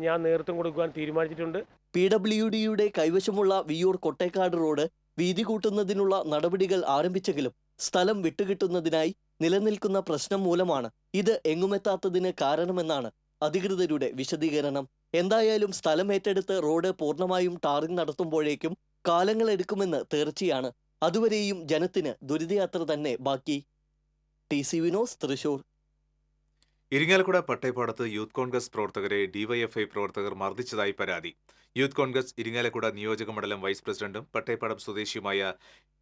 ഞാൻ നേതൃത്വം കൊടുക്കുവാൻ തീരുമാനിച്ചിട്ടുണ്ട്. PWDയുടെ കൈവശമുള്ള വിയൂർ കൊട്ടേക്കാട് റോഡ് വീതി കൂട്ടുന്നതിനുള്ള നടപടികൾ ആരംഭിച്ചെങ്കിലും സ്ഥലം വിട്ടുകിട്ടുന്നതിനായി നിലനിൽക്കുന്ന പ്രശ്നം മൂലമാണ് ഇത് എങ്ങുമെത്താത്തതിന് കാരണമെന്നാണ് അധികൃതരുടെ വിശദീകരണം. എന്തായാലും സ്ഥലം ഏറ്റെടുത്ത് റോഡ് പൂർണ്ണമായും ടാറിംഗ് നടത്തുമ്പോഴേക്കും കാലങ്ങളെടുക്കുമെന്ന് തീർച്ചയാണ്. അതുവരെയും ജനത്തിന് ദുരിതയാത്ര തന്നെ ബാക്കി. TCV news Thrissur. ഇരിങ്ങാലക്കുട പട്ടേപ്പാടത്ത് യൂത്ത് കോൺഗ്രസ് പ്രവർത്തകരെ ഡിവൈഎഫ്ഐ പ്രവർത്തകർ മർദ്ദിച്ചതായി പരാതി. യൂത്ത് കോൺഗ്രസ് ഇരിങ്ങാലക്കുട നിയോജക മണ്ഡലം വൈസ് പ്രസിഡന്റും പട്ടേപ്പാടം സ്വദേശിയുമായ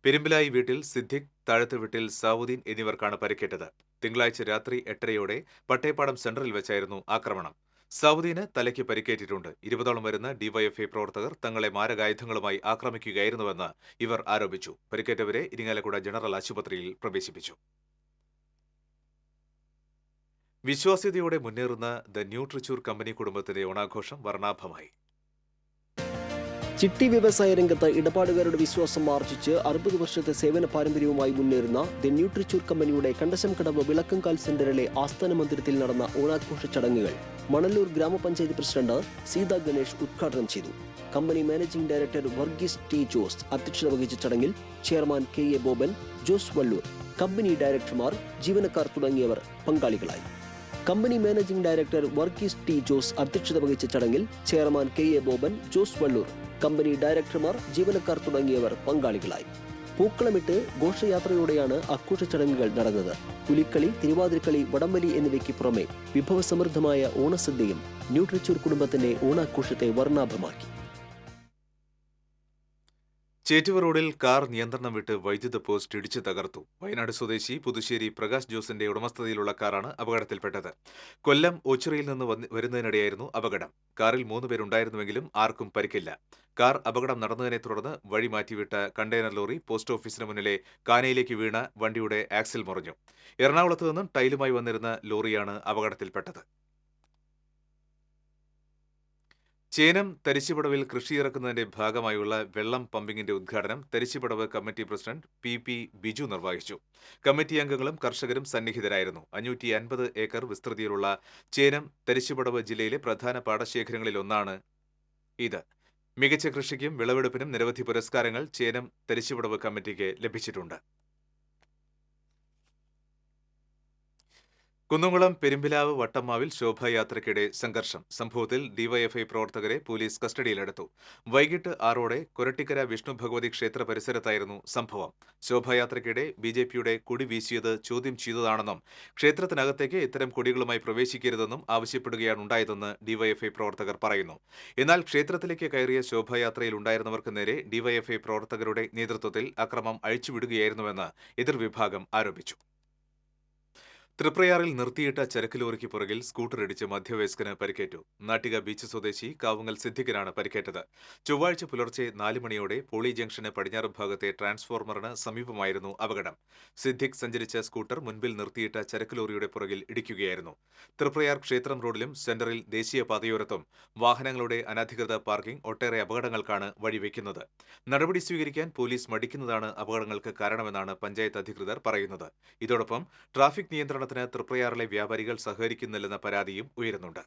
പെരുമ്പിലായി വീട്ടിൽ സിദ്ദിഖ്, താഴത്ത് വീട്ടിൽ സാവുദ്ദീൻ എന്നിവർക്കാണ് പരിക്കേറ്റത്. തിങ്കളാഴ്ച രാത്രി 8:30 പട്ടേപ്പാടം സെന്ററിൽ വെച്ചായിരുന്നു ആക്രമണം. സാവുദ്ദീന് തലയ്ക്ക് പരിക്കേറ്റിട്ടുണ്ട്. 20ഓളം വരുന്ന ഡിവൈഎഫ്ഐ പ്രവർത്തകർ തങ്ങളെ മാരകായുധങ്ങളുമായി ആക്രമിക്കുകയായിരുന്നുവെന്ന് ഇവർ ആരോപിച്ചു. പരിക്കേറ്റവരെ ഇരിങ്ങാലക്കുട ജനറൽ ആശുപത്രിയിൽ പ്രവേശിപ്പിച്ചു. വിശ്വാസ്യതയോടെ മുന്നേറുന്ന ദ ന്യൂ ട്രിച്ചൂർ കമ്പനി കുടുംബത്തിന്റെ ഓണാഘോഷം വർണ്ണാഭമായി. ചിട്ടി വ്യവസായ രംഗത്ത് ഇടപാടുകാരുടെ വിശ്വാസം ആർജിച്ച് 60 വർഷത്തെ സേവന പാരമ്പര്യവുമായി മുന്നേറുന്ന ദ ന്യൂ ട്രിച്ചൂർ കമ്പനിയുടെ കണ്ടശംകടവ് വിളക്കംകാൽ സെന്ററിലെ ആസ്ഥാന മന്ദിരത്തിൽ നടന്ന ഓണാഘോഷ ചടങ്ങുകൾ മണലൂർ ഗ്രാമപഞ്ചായത്ത് പ്രസിഡന്റ് സീതാ ഗണേഷ് ഉദ്ഘാടനം ചെയ്തു. Company managing director Varghese T Jose അധ്യക്ഷത വഹിച്ച ചടങ്ങിൽ chairman KA Boban, Jose Vallur, company ഡയറക്ടർമാർ, ജീവനക്കാർ തുടങ്ങിയവർ പങ്കാളികളായി. Company managing director Varghese T Jose അധ്യക്ഷത വഹിച്ച ചടങ്ങിൽ chairman KA Boban, Jose Vallur, company ഡയറക്ടർമാർ, ജീവനക്കാർ തുടങ്ങിയവർ പങ്കാളികളായി. പൂക്കളമിട്ട് ഘോഷയാത്രയോടെയാണ് ആഘോഷ ചടങ്ങുകൾ നടന്നത്. പുലിക്കളി, തിരുവാതിരക്കളി, വടംവലി എന്നിവയ്ക്ക് പുറമെ വിഭവസമൃദ്ധമായ ഓണസദ്യയും ന്യൂ ട്രിച്ചൂർ കുടുംബത്തിന്റെ ഓണാഘോഷത്തെ വർണ്ണാഭമാക്കി. ചേറ്റുവ റോഡിൽ കാർ നിയന്ത്രണം വിട്ട് വൈദ്യുത പോസ്റ്റ് ഇടിച്ചു തകർത്തു. വയനാട് സ്വദേശി പുതുശ്ശേരി പ്രകാശ് ജോസിന്റെ ഉടമസ്ഥതയിലുള്ള കാറാണ് അപകടത്തിൽപ്പെട്ടത്. കൊല്ലം ഓച്ചിറയിൽ നിന്ന് വരുന്നതിനിടെയായിരുന്നു അപകടം. കാറിൽ 3 പേരുണ്ടായിരുന്നുവെങ്കിലും ആർക്കും പരിക്കില്ല. കാർ അപകടം നടന്നതിനെ തുടർന്ന് വഴി മാറ്റിവിട്ട കണ്ടെയ്നർ ലോറി പോസ്റ്റ് ഓഫീസിന് മുന്നിലെ കാനയിലേക്ക് വീണ വണ്ടിയുടെ ആക്സിൽ മുറിഞ്ഞു. എറണാകുളത്ത് നിന്നും ടൈലുമായി വന്നിരുന്ന ലോറിയാണ് അപകടത്തിൽപ്പെട്ടത്. ചേനം തരിശുപടവിൽ കൃഷിയിറക്കുന്നതിന്റെ ഭാഗമായുള്ള വെള്ളം പമ്പിങ്ങിന്റെ ഉദ്ഘാടനം തരിശുപടവ് കമ്മിറ്റി പ്രസിഡന്റ് PP ബിജു നിർവഹിച്ചു. കമ്മിറ്റി അംഗങ്ങളും കർഷകരും സന്നിഹിതരായിരുന്നു. 550 ഏക്കർ വിസ്തൃതിയിലുള്ള ചേനം തരിശുപടവ് ജില്ലയിലെ പ്രധാന പാടശേഖരങ്ങളിലൊന്നാണ് ഇത്. മികച്ച കൃഷിക്കും വിളവെടുപ്പിനും നിരവധി പുരസ്കാരങ്ങൾ ചേനം തരിശുപടവ് കമ്മിറ്റിക്ക് ലഭിച്ചിട്ടുണ്ട്. കുന്നംകുളം പെരുമ്പിലാവ് വട്ടമ്മാവിൽ ശോഭായാത്രയ്ക്കിടെ സംഘർഷം. സംഭവത്തിൽ ഡിവൈഎഫ്ഐ പ്രവർത്തകരെ പോലീസ് കസ്റ്റഡിയിലെടുത്തു. വൈകിട്ട് 6ഓടെ കൊരട്ടിക്കര വിഷ്ണു ഭഗവതി ക്ഷേത്ര പരിസരത്തായിരുന്നു സംഭവം. ശോഭായാത്രയ്ക്കിടെ BJPയുടെ കൊടി വീശിയത് ചോദ്യം ചെയ്തതാണെന്നും ക്ഷേത്രത്തിനകത്തേക്ക് ഇത്തരം കൊടികളുമായി പ്രവേശിക്കരുതെന്നും ആവശ്യപ്പെടുകയാണുണ്ടായതെന്ന് ഡിവൈഎഫ്ഐ പ്രവർത്തകർ പറയുന്നു. എന്നാൽ ക്ഷേത്രത്തിലേക്ക് കയറിയ ശോഭായാത്രയിൽ ഉണ്ടായിരുന്നവർക്ക് നേരെ ഡിവൈഎഫ്ഐ പ്രവർത്തകരുടെ നേതൃത്വത്തിൽ അക്രമം അഴിച്ചുവിടുകയായിരുന്നുവെന്ന് എതിർവിഭാഗം ആരോപിച്ചു. തൃപ്രയാറിൽ നിർത്തിയിട്ട ചരക്ക് ലോറിക്ക് പുറകിൽ സ്കൂട്ടർ ഇടിച്ച് മധ്യവയസ്കന് പരിക്കേറ്റു. നാട്ടിക ബീച്ച് സ്വദേശി കാവുങ്ങൽ സിദ്ദിഖിനാണ് പരിക്കേറ്റത്. ചൊവ്വാഴ്ച പുലർച്ചെ 4 മണിയോടെ പോളി ജംഗ്ഷന് പടിഞ്ഞാറ് ഭാഗത്തെ ട്രാൻസ്ഫോർമറിന് സമീപമായിരുന്നു അപകടം. സിദ്ദിഖ് സഞ്ചരിച്ച സ്കൂട്ടർ മുൻപിൽ നിർത്തിയിട്ട ചരക്ക് ലോറിയുടെ പുറകിൽ ഇടിക്കുകയായിരുന്നു. തൃപ്രയാർ ക്ഷേത്രം റോഡിലും സെന്ററിൽ ദേശീയപാതയോരത്തും വാഹനങ്ങളുടെ അനധികൃത പാർക്കിംഗ് ഒട്ടേറെ അപകടങ്ങൾക്കാണ് വഴിവെക്കുന്നത്. നടപടി സ്വീകരിക്കാൻ പോലീസ് മടിക്കുന്നതാണ് അപകടങ്ങൾക്ക് കാരണമെന്നാണ് പഞ്ചായത്ത് അധികൃതർ പറയുന്നത്. ഇതോടൊപ്പം ട്രാഫിക് നിയന്ത്രണത്തിന് തൃപ്രയാറിലെ വ്യാപാരികൾ സഹകരിക്കുന്നില്ലെന്ന പരാതിയും ഉയരുന്നുണ്ട്.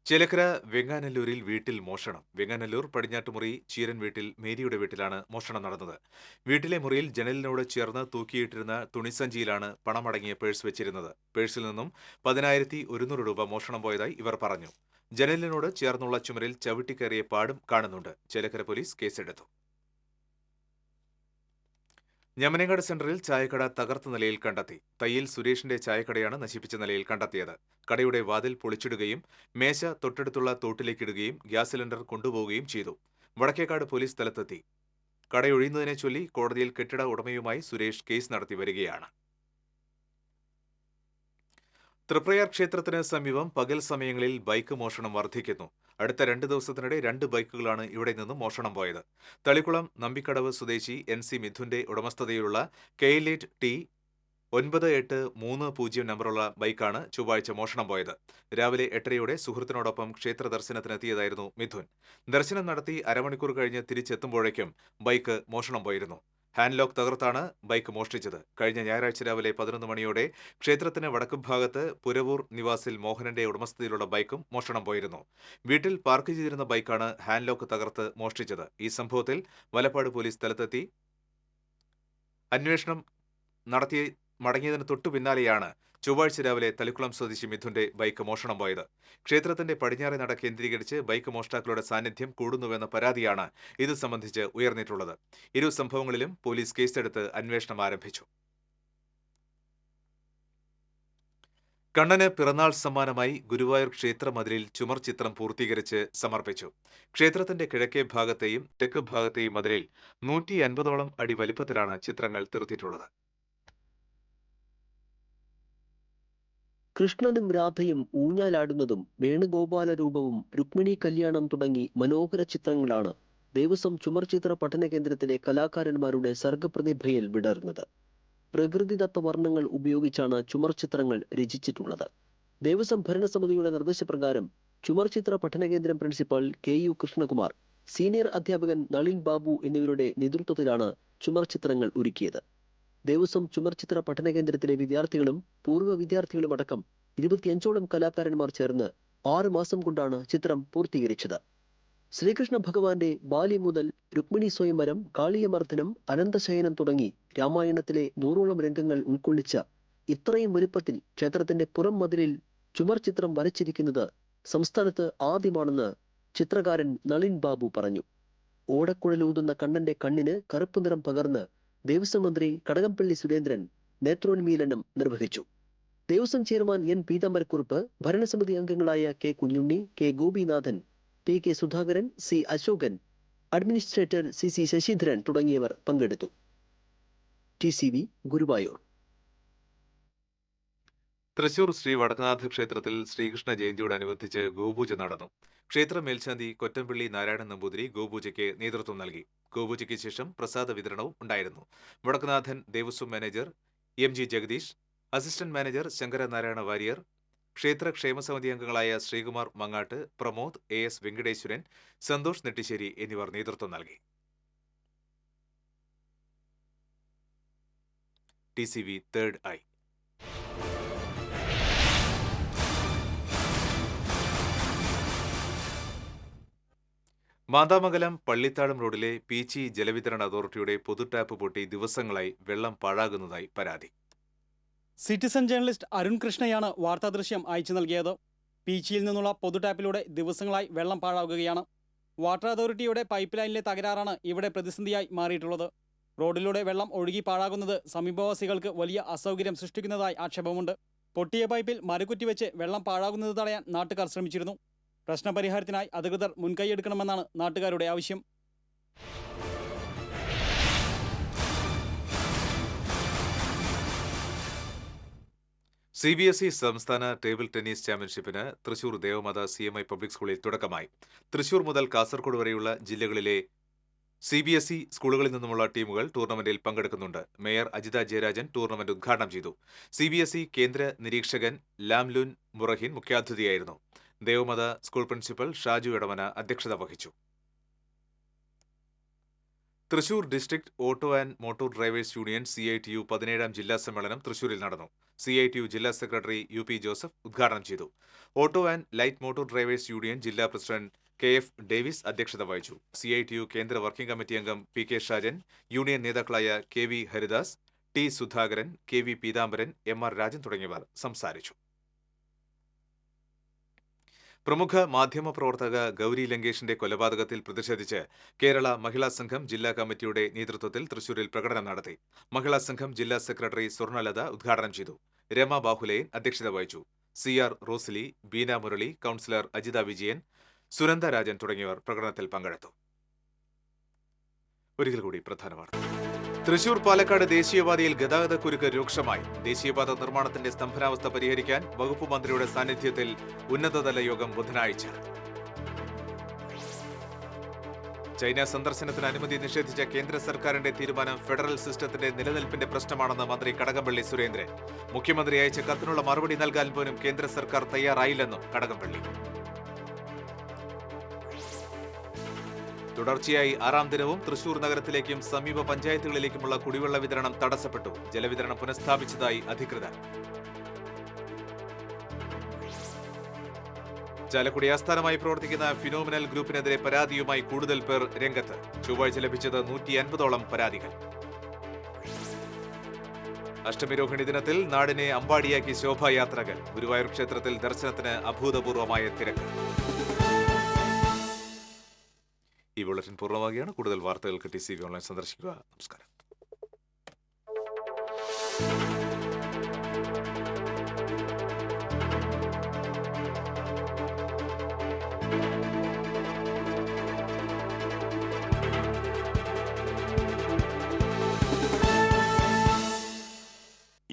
ചേലക്കര വെങ്ങാനല്ലൂരിൽ വീട്ടിൽ മോഷണം. വെങ്ങാനല്ലൂർ പടിഞ്ഞാട്ടുമുറി ചീരൻ വീട്ടിൽ മേരിയുടെ വീട്ടിലാണ് മോഷണം നടന്നത്. വീട്ടിലെ മുറിയിൽ ജനലിനോട് ചേർന്ന് തൂക്കിയിട്ടിരുന്ന തുണിസഞ്ചിയിലാണ് പണമടങ്ങിയ പേഴ്സ് വെച്ചിരുന്നത്. പേഴ്സിൽ നിന്നും 10,100 രൂപ മോഷണം പോയതായി ഇവർ പറഞ്ഞു. ജനലിനോട് ചേർന്നുള്ള ചുമരിൽ ചവിട്ടിക്കയറിയ പാടും കാണുന്നുണ്ട്. ചേലക്കര പോലീസ് കേസെടുത്തു. ഞമനേങ്ങാട് സെന്ററിൽ ചായക്കട തകർത്ത നിലയിൽ കണ്ടെത്തി. തയ്യിൽ സുരേഷിന്റെ ചായക്കടയാണ് നശിപ്പിച്ച നിലയിൽ കണ്ടെത്തിയത്. കടയുടെ വാതിൽ പൊളിച്ചിടുകയും മേശ തൊട്ടടുത്തുള്ള തോട്ടിലേക്കിടുകയും ഗ്യാസ് സിലിണ്ടർ കൊണ്ടുപോവുകയും ചെയ്തു. വടക്കേക്കാട് പോലീസ് സ്ഥലത്തെത്തി. കടയൊഴിയുന്നതിനെ ചൊല്ലി കോടതിയിൽ കെട്ടിട ഉടമയുമായി സുരേഷ് കേസ് നടത്തി വരികയാണ്. തൃപ്രയാർ ക്ഷേത്രത്തിന് സമീപം പകൽ സമയങ്ങളിൽ ബൈക്ക് മോഷണം വർദ്ധിക്കുന്നു. അടുത്ത 2 ദിവസത്തിനിടെ 2 ബൈക്കുകളാണ് ഇവിടെ നിന്നും മോഷണം പോയത്. തളിക്കുളം നമ്പിക്കടവ് സ്വദേശി NC മിഥുന്റെ ഉടമസ്ഥതയിലുള്ള KL8 T 9830 നമ്പറുള്ള ബൈക്കാണ് ചൊവ്വാഴ്ച മോഷണം പോയത്. രാവിലെ 8:30 സുഹൃത്തിനോടൊപ്പം ക്ഷേത്ര ദർശനത്തിനെത്തിയതായിരുന്നു മിഥുൻ. ദർശനം നടത്തി അരമണിക്കൂർ കഴിഞ്ഞ് തിരിച്ചെത്തുമ്പോഴേക്കും ബൈക്ക് മോഷണം പോയിരുന്നു. ഹാൻഡ് ലോക്ക് തകർത്താണ് ബൈക്ക് മോഷ്ടിച്ചത്. കഴിഞ്ഞ ഞായറാഴ്ച രാവിലെ 11 മണിയോടെ ക്ഷേത്രത്തിന് വടക്കുഭാഗത്ത് പുരവൂർ നിവാസിൽ മോഹനന്റെ ഉടമസ്ഥതയിലുള്ള ബൈക്കും മോഷണം പോയിരുന്നു. വീട്ടിൽ പാർക്ക് ചെയ്തിരുന്ന ബൈക്കാണ് ഹാൻഡ് ലോക്ക് തകർത്ത് മോഷ്ടിച്ചത്. ഈ സംഭവത്തിൽ വലപ്പാട് പോലീസ് സ്ഥലത്തെത്തി അന്വേഷണം നടത്തി മടങ്ങിയതിന് തൊട്ടു പിന്നാലെയാണ് ചൊവ്വാഴ്ച രാവിലെ തളിക്കുളം സ്വദേശി മിഥുന്റെ ബൈക്ക് മോഷണം പോയത്. ക്ഷേത്രത്തിന്റെ പടിഞ്ഞാറെ നട കേന്ദ്രീകരിച്ച് ബൈക്ക് മോഷ്ടാക്കളുടെ സാന്നിധ്യം കൂടുന്നുവെന്ന പരാതിയാണ് ഇത് സംബന്ധിച്ച് ഉയർന്നിട്ടുള്ളത്. ഇരു സംഭവങ്ങളിലും പോലീസ് കേസെടുത്ത് അന്വേഷണം ആരംഭിച്ചു. കണ്ണന് പിറന്നാൾ സമ്മാനമായി ഗുരുവായൂർ ക്ഷേത്ര മതിലിൽ ചുമർ ചിത്രം പൂർത്തീകരിച്ച് സമർപ്പിച്ചു. ക്ഷേത്രത്തിന്റെ കിഴക്കേ ഭാഗത്തെയും തെക്ക് ഭാഗത്തെയും മതിലിൽ 150ഓളം അടി വലിപ്പത്തിലാണ് ചിത്രങ്ങൾ തീർത്തിട്ടുള്ളത്. കൃഷ്ണനും രാധയും ഊഞ്ഞാലാടുന്നതും വേണുഗോപാല രൂപവും രുക്മിണി കല്യാണം തുടങ്ങി മനോഹര ചിത്രങ്ങളാണ് ദേവസ്വം ചുമർചിത്ര പഠന കേന്ദ്രത്തിലെ കലാകാരന്മാരുടെ സർഗപ്രതിഭയിൽ വിടർന്നത്. പ്രകൃതിദത്ത വർണ്ണങ്ങൾ ഉപയോഗിച്ചാണ് ചുമർചിത്രങ്ങൾ രചിച്ചിട്ടുള്ളത്. ദേവസ്വം ഭരണസമിതിയുടെ നിർദ്ദേശപ്രകാരം ചുമർചിത്ര പഠന കേന്ദ്രം പ്രിൻസിപ്പൽ KU കൃഷ്ണകുമാർ, സീനിയർ അധ്യാപകൻ നളിൻ ബാബു എന്നിവരുടെ നേതൃത്വത്തിലാണ് ചുമർചിത്രങ്ങൾ ഒരുക്കിയത്. ദേവസ്വം ചുമർചിത്ര പഠന കേന്ദ്രത്തിലെ വിദ്യാർത്ഥികളും പൂർവ്വ വിദ്യാർത്ഥികളും അടക്കം 25ഓളം കലാകാരന്മാർ ചേർന്ന് 6 മാസം കൊണ്ടാണ് ചിത്രം പൂർത്തീകരിച്ചത്. ശ്രീകൃഷ്ണ ഭഗവാന്റെ ബാല്യം മുതൽ രുക്മിണി സ്വയംവരം, കാളിയമർദ്ദനം, അനന്തശയനം തുടങ്ങി രാമായണത്തിലെ 100ഓളം രംഗങ്ങൾ ഉൾക്കൊള്ളിച്ച ഇത്രയും വലുപ്പത്തിൽ ക്ഷേത്രത്തിന്റെ പുറം മതിലിൽ ചുമർ ചിത്രം വരച്ചിരിക്കുന്നത് സംസ്ഥാനത്ത് ആദ്യമാണെന്ന് ചിത്രകാരൻ നളിൻ ബാബു പറഞ്ഞു. ഓടക്കുഴലൂതുന്ന കണ്ണന്റെ കണ്ണിന് കറുപ്പ് നിറം പകർന്ന് ദേവസ്വം മന്ത്രി കടകംപള്ളി സുരേന്ദ്രൻ നേത്രോന്മീലനം നിർവഹിച്ചു. ദേവസ്വം ചെയർമാൻ N പീതാംബരക്കുറുപ്പ്, ഭരണസമിതി അംഗങ്ങളായ K Kunjunni, K Gopinathan, K Sudhakaran, C Ashokan, administrator CC Sasidharan തുടങ്ങിയവർ പങ്കെടുത്തു. TCV ഗുരുവായൂർ. തൃശൂർ ശ്രീ വടക്കനാഥ ക്ഷേത്രത്തിൽ ശ്രീകൃഷ്ണ ജയന്തിയോടനുബന്ധിച്ച് ഗോപൂജ നടന്നു. ക്ഷേത്ര മേൽശാന്തി കൊറ്റംപള്ളി നാരായണൻ നമ്പൂതിരി ഗോപൂജയ്ക്ക് നേതൃത്വം നൽകി. ഗോപൂജയ്ക്ക് ശേഷം പ്രസാദ വിതരണവും ഉണ്ടായിരുന്നു. Vadakkunnathan Devaswom manager MG Jagadeesh, assistant manager Sankaranarayana Warrier, ക്ഷേത്ര ക്ഷേമസമിതി അംഗങ്ങളായ ശ്രീകുമാർ മങ്ങാട്ട്, പ്രമോദ്, AS വെങ്കടേശ്വരൻ, സന്തോഷ് നെട്ടിശ്ശേരി എന്നിവർ നേതൃത്വം നൽകി. TCV third eye. Manthamangalam Pallithazham റോഡിലെ പീച്ചി ജലവിതരണ അതോറിറ്റിയുടെ പൊതു ടാപ്പ് പൊട്ടി ദിവസങ്ങളായി വെള്ളം പാഴാകുന്നതായി പരാതി. സിറ്റിസൺ ജേർണലിസ്റ്റ് അരുൺ കൃഷ്ണയാണ് വാർത്താദൃശ്യം അയച്ചു നൽകിയത്. പീച്ചിയിൽ നിന്നുള്ള പൊതു ടാപ്പിലൂടെ ദിവസങ്ങളായി വെള്ളം പാഴാകുകയാണ്. വാട്ടർ അതോറിറ്റിയുടെ പൈപ്പ് ലൈനിലെ തകരാറാണ് ഇവിടെ പ്രതിസന്ധിയായി മാറിയിട്ടുള്ളത്. റോഡിലൂടെ വെള്ളം ഒഴുകി പാഴാകുന്നത് സമീപവാസികൾക്ക് വലിയ അസൗകര്യം സൃഷ്ടിക്കുന്നതായി ആക്ഷേപമുണ്ട്. പൊട്ടിയ പൈപ്പിൽ മരക്കുറ്റി വെച്ച് വെള്ളം പാഴാകുന്നത് തടയാൻ നാട്ടുകാർ ശ്രമിച്ചിരുന്നു. പ്രശ്നപരിഹാരത്തിനായി അധികൃതർ മുൻകൈയെടുക്കണമെന്നാണ് നാട്ടുകാരുടെ ആവശ്യം. CBSE സംസ്ഥാന ടേബിൾ ടെന്നീസ് ചാമ്പ്യൻഷിപ്പിന് തൃശൂർ ദേവമാതാ CMI പബ്ലിക് സ്കൂളിൽ തുടക്കമായി. തൃശൂർ മുതൽ കാസർഗോഡ് വരെയുള്ള ജില്ലകളിലെ CBSE സ്കൂളുകളിൽ നിന്നുമുള്ള ടീമുകൾ ടൂർണമെന്റിൽ പങ്കെടുക്കുന്നുണ്ട്. മേയർ അജിത ജയരാജൻ ടൂർണമെന്റ് ഉദ്ഘാടനം ചെയ്തു. CBSE കേന്ദ്ര നിരീക്ഷകൻ ലാംലുൻ മുറഹിൻ മുഖ്യാതിഥിയായിരുന്നു. ദേവമാതാ സ്കൂൾ പ്രിൻസിപ്പൽ ഷാജു എടവന അധ്യക്ഷത വഹിച്ചു. Thrissur district auto and motor drivers union CITU 17ാം ജില്ലാ സമ്മേളനം തൃശൂരിൽ നടന്നു. CITU ജില്ലാ സെക്രട്ടറി UP ജോസഫ് ഉദ്ഘാടനം ചെയ്തു. Auto and light motor drivers union ജില്ലാ പ്രസിഡന്റ് KF ഡേവിസ് അധ്യക്ഷത വഹിച്ചു. CITU കേന്ദ്ര വർക്കിംഗ് കമ്മിറ്റി അംഗം PK ഷാജൻ, യൂണിയൻ നേതാക്കളായ KV Haridas, T Sudhakaran, KV Peethambaran, MR Rajan തുടങ്ങിയവർ സംസാരിച്ചു. പ്രമുഖ മാധ്യമപ്രവർത്തക ഗൗരി ലങ്കേഷിന്റെ കൊലപാതകത്തിൽ പ്രതിഷേധിച്ച് കേരള മഹിളാ സംഘം ജില്ലാ കമ്മിറ്റിയുടെ നേതൃത്വത്തിൽ തൃശൂരിൽ പ്രകടനം നടത്തി. മഹിളാ സംഘം ജില്ലാ സെക്രട്ടറി സ്വർണലത ഉദ്ഘാടനം ചെയ്തു. രമ ബാഹുലയൻ അധ്യക്ഷത വഹിച്ചു. CR റോസ്ലി, ബീന മുരളി, കൗൺസിലർ അജിത വിജയൻ, സുനന്ദ രാജൻ തുടങ്ങിയവർ പ്രകടനത്തിൽ പങ്കെടുത്തു. ഒരിക്കൽ കൂടി പ്രധാന വാർത്ത. തൃശൂർ പാലക്കാട് ദേശീയപാതയിൽ ഗതാഗതക്കുരുക്ക് രൂക്ഷമായി. ദേശീയപാത നിർമ്മാണത്തിന്റെ സ്തംഭനാവസ്ഥ പരിഹരിക്കാൻ വകുപ്പ് മന്ത്രിയുടെ സാന്നിധ്യത്തിൽ ഉന്നതതല യോഗം ബുധനാഴ്ച. ചൈന സന്ദർശനത്തിന് അനുമതി നിഷേധിച്ച കേന്ദ്ര സർക്കാരിന്റെ തീരുമാനം ഫെഡറൽ സിസ്റ്റത്തിന്റെ നിലനിൽപ്പിന്റെ പ്രശ്നമാണെന്ന് മന്ത്രി കടകംപള്ളി സുരേന്ദ്രൻ. മുഖ്യമന്ത്രി അയച്ച കത്തിനുള്ള മറുപടി നൽകാൻ പോലും കേന്ദ്ര സർക്കാർ തയ്യാറായില്ലെന്നും കടകംപള്ളി. തുടർച്ചയായി 6ാം ദിനവും തൃശൂർ നഗരത്തിലേക്കും സമീപ പഞ്ചായത്തുകളിലേക്കുമുള്ള കുടിവെള്ള വിതരണം തടസ്സപ്പെട്ടു. ജലവിതരണം പുനഃസ്ഥാപിച്ചതായി അധികൃതർ. ചാലക്കുടി ആസ്ഥാനമായി പ്രവർത്തിക്കുന്ന ഫിനോമിനൽ ഗ്രൂപ്പിനെതിരെ പരാതിയുമായി കൂടുതൽ പേർ രംഗത്ത്. ചൊവ്വാഴ്ച ലഭിച്ചത് 150ഓളം പരാതികൾ. അഷ്ടമിരോഹിണി ദിനത്തിൽ നാടിനെ അമ്പാടിയാക്കി ശോഭായാത്രകൾ. ഗുരുവായൂർ ക്ഷേത്രത്തിൽ ദർശനത്തിന് അഭൂതപൂർവമായ തിരക്ക്. ഈ ബുള്ളറ്റിൻ പൂർണ്ണമാകുകയാണ്. കൂടുതൽ വാർത്തകൾക്ക് TCV ഓൺലൈൻ സന്ദർശിക്കുക. നമസ്കാരം.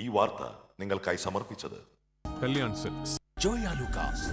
ഈ വാർത്ത നിങ്ങൾക്കായി സമർപ്പിച്ചത് കല്യാൺ സിൽക്സ്, ജോയ ലൂക്കാസ്.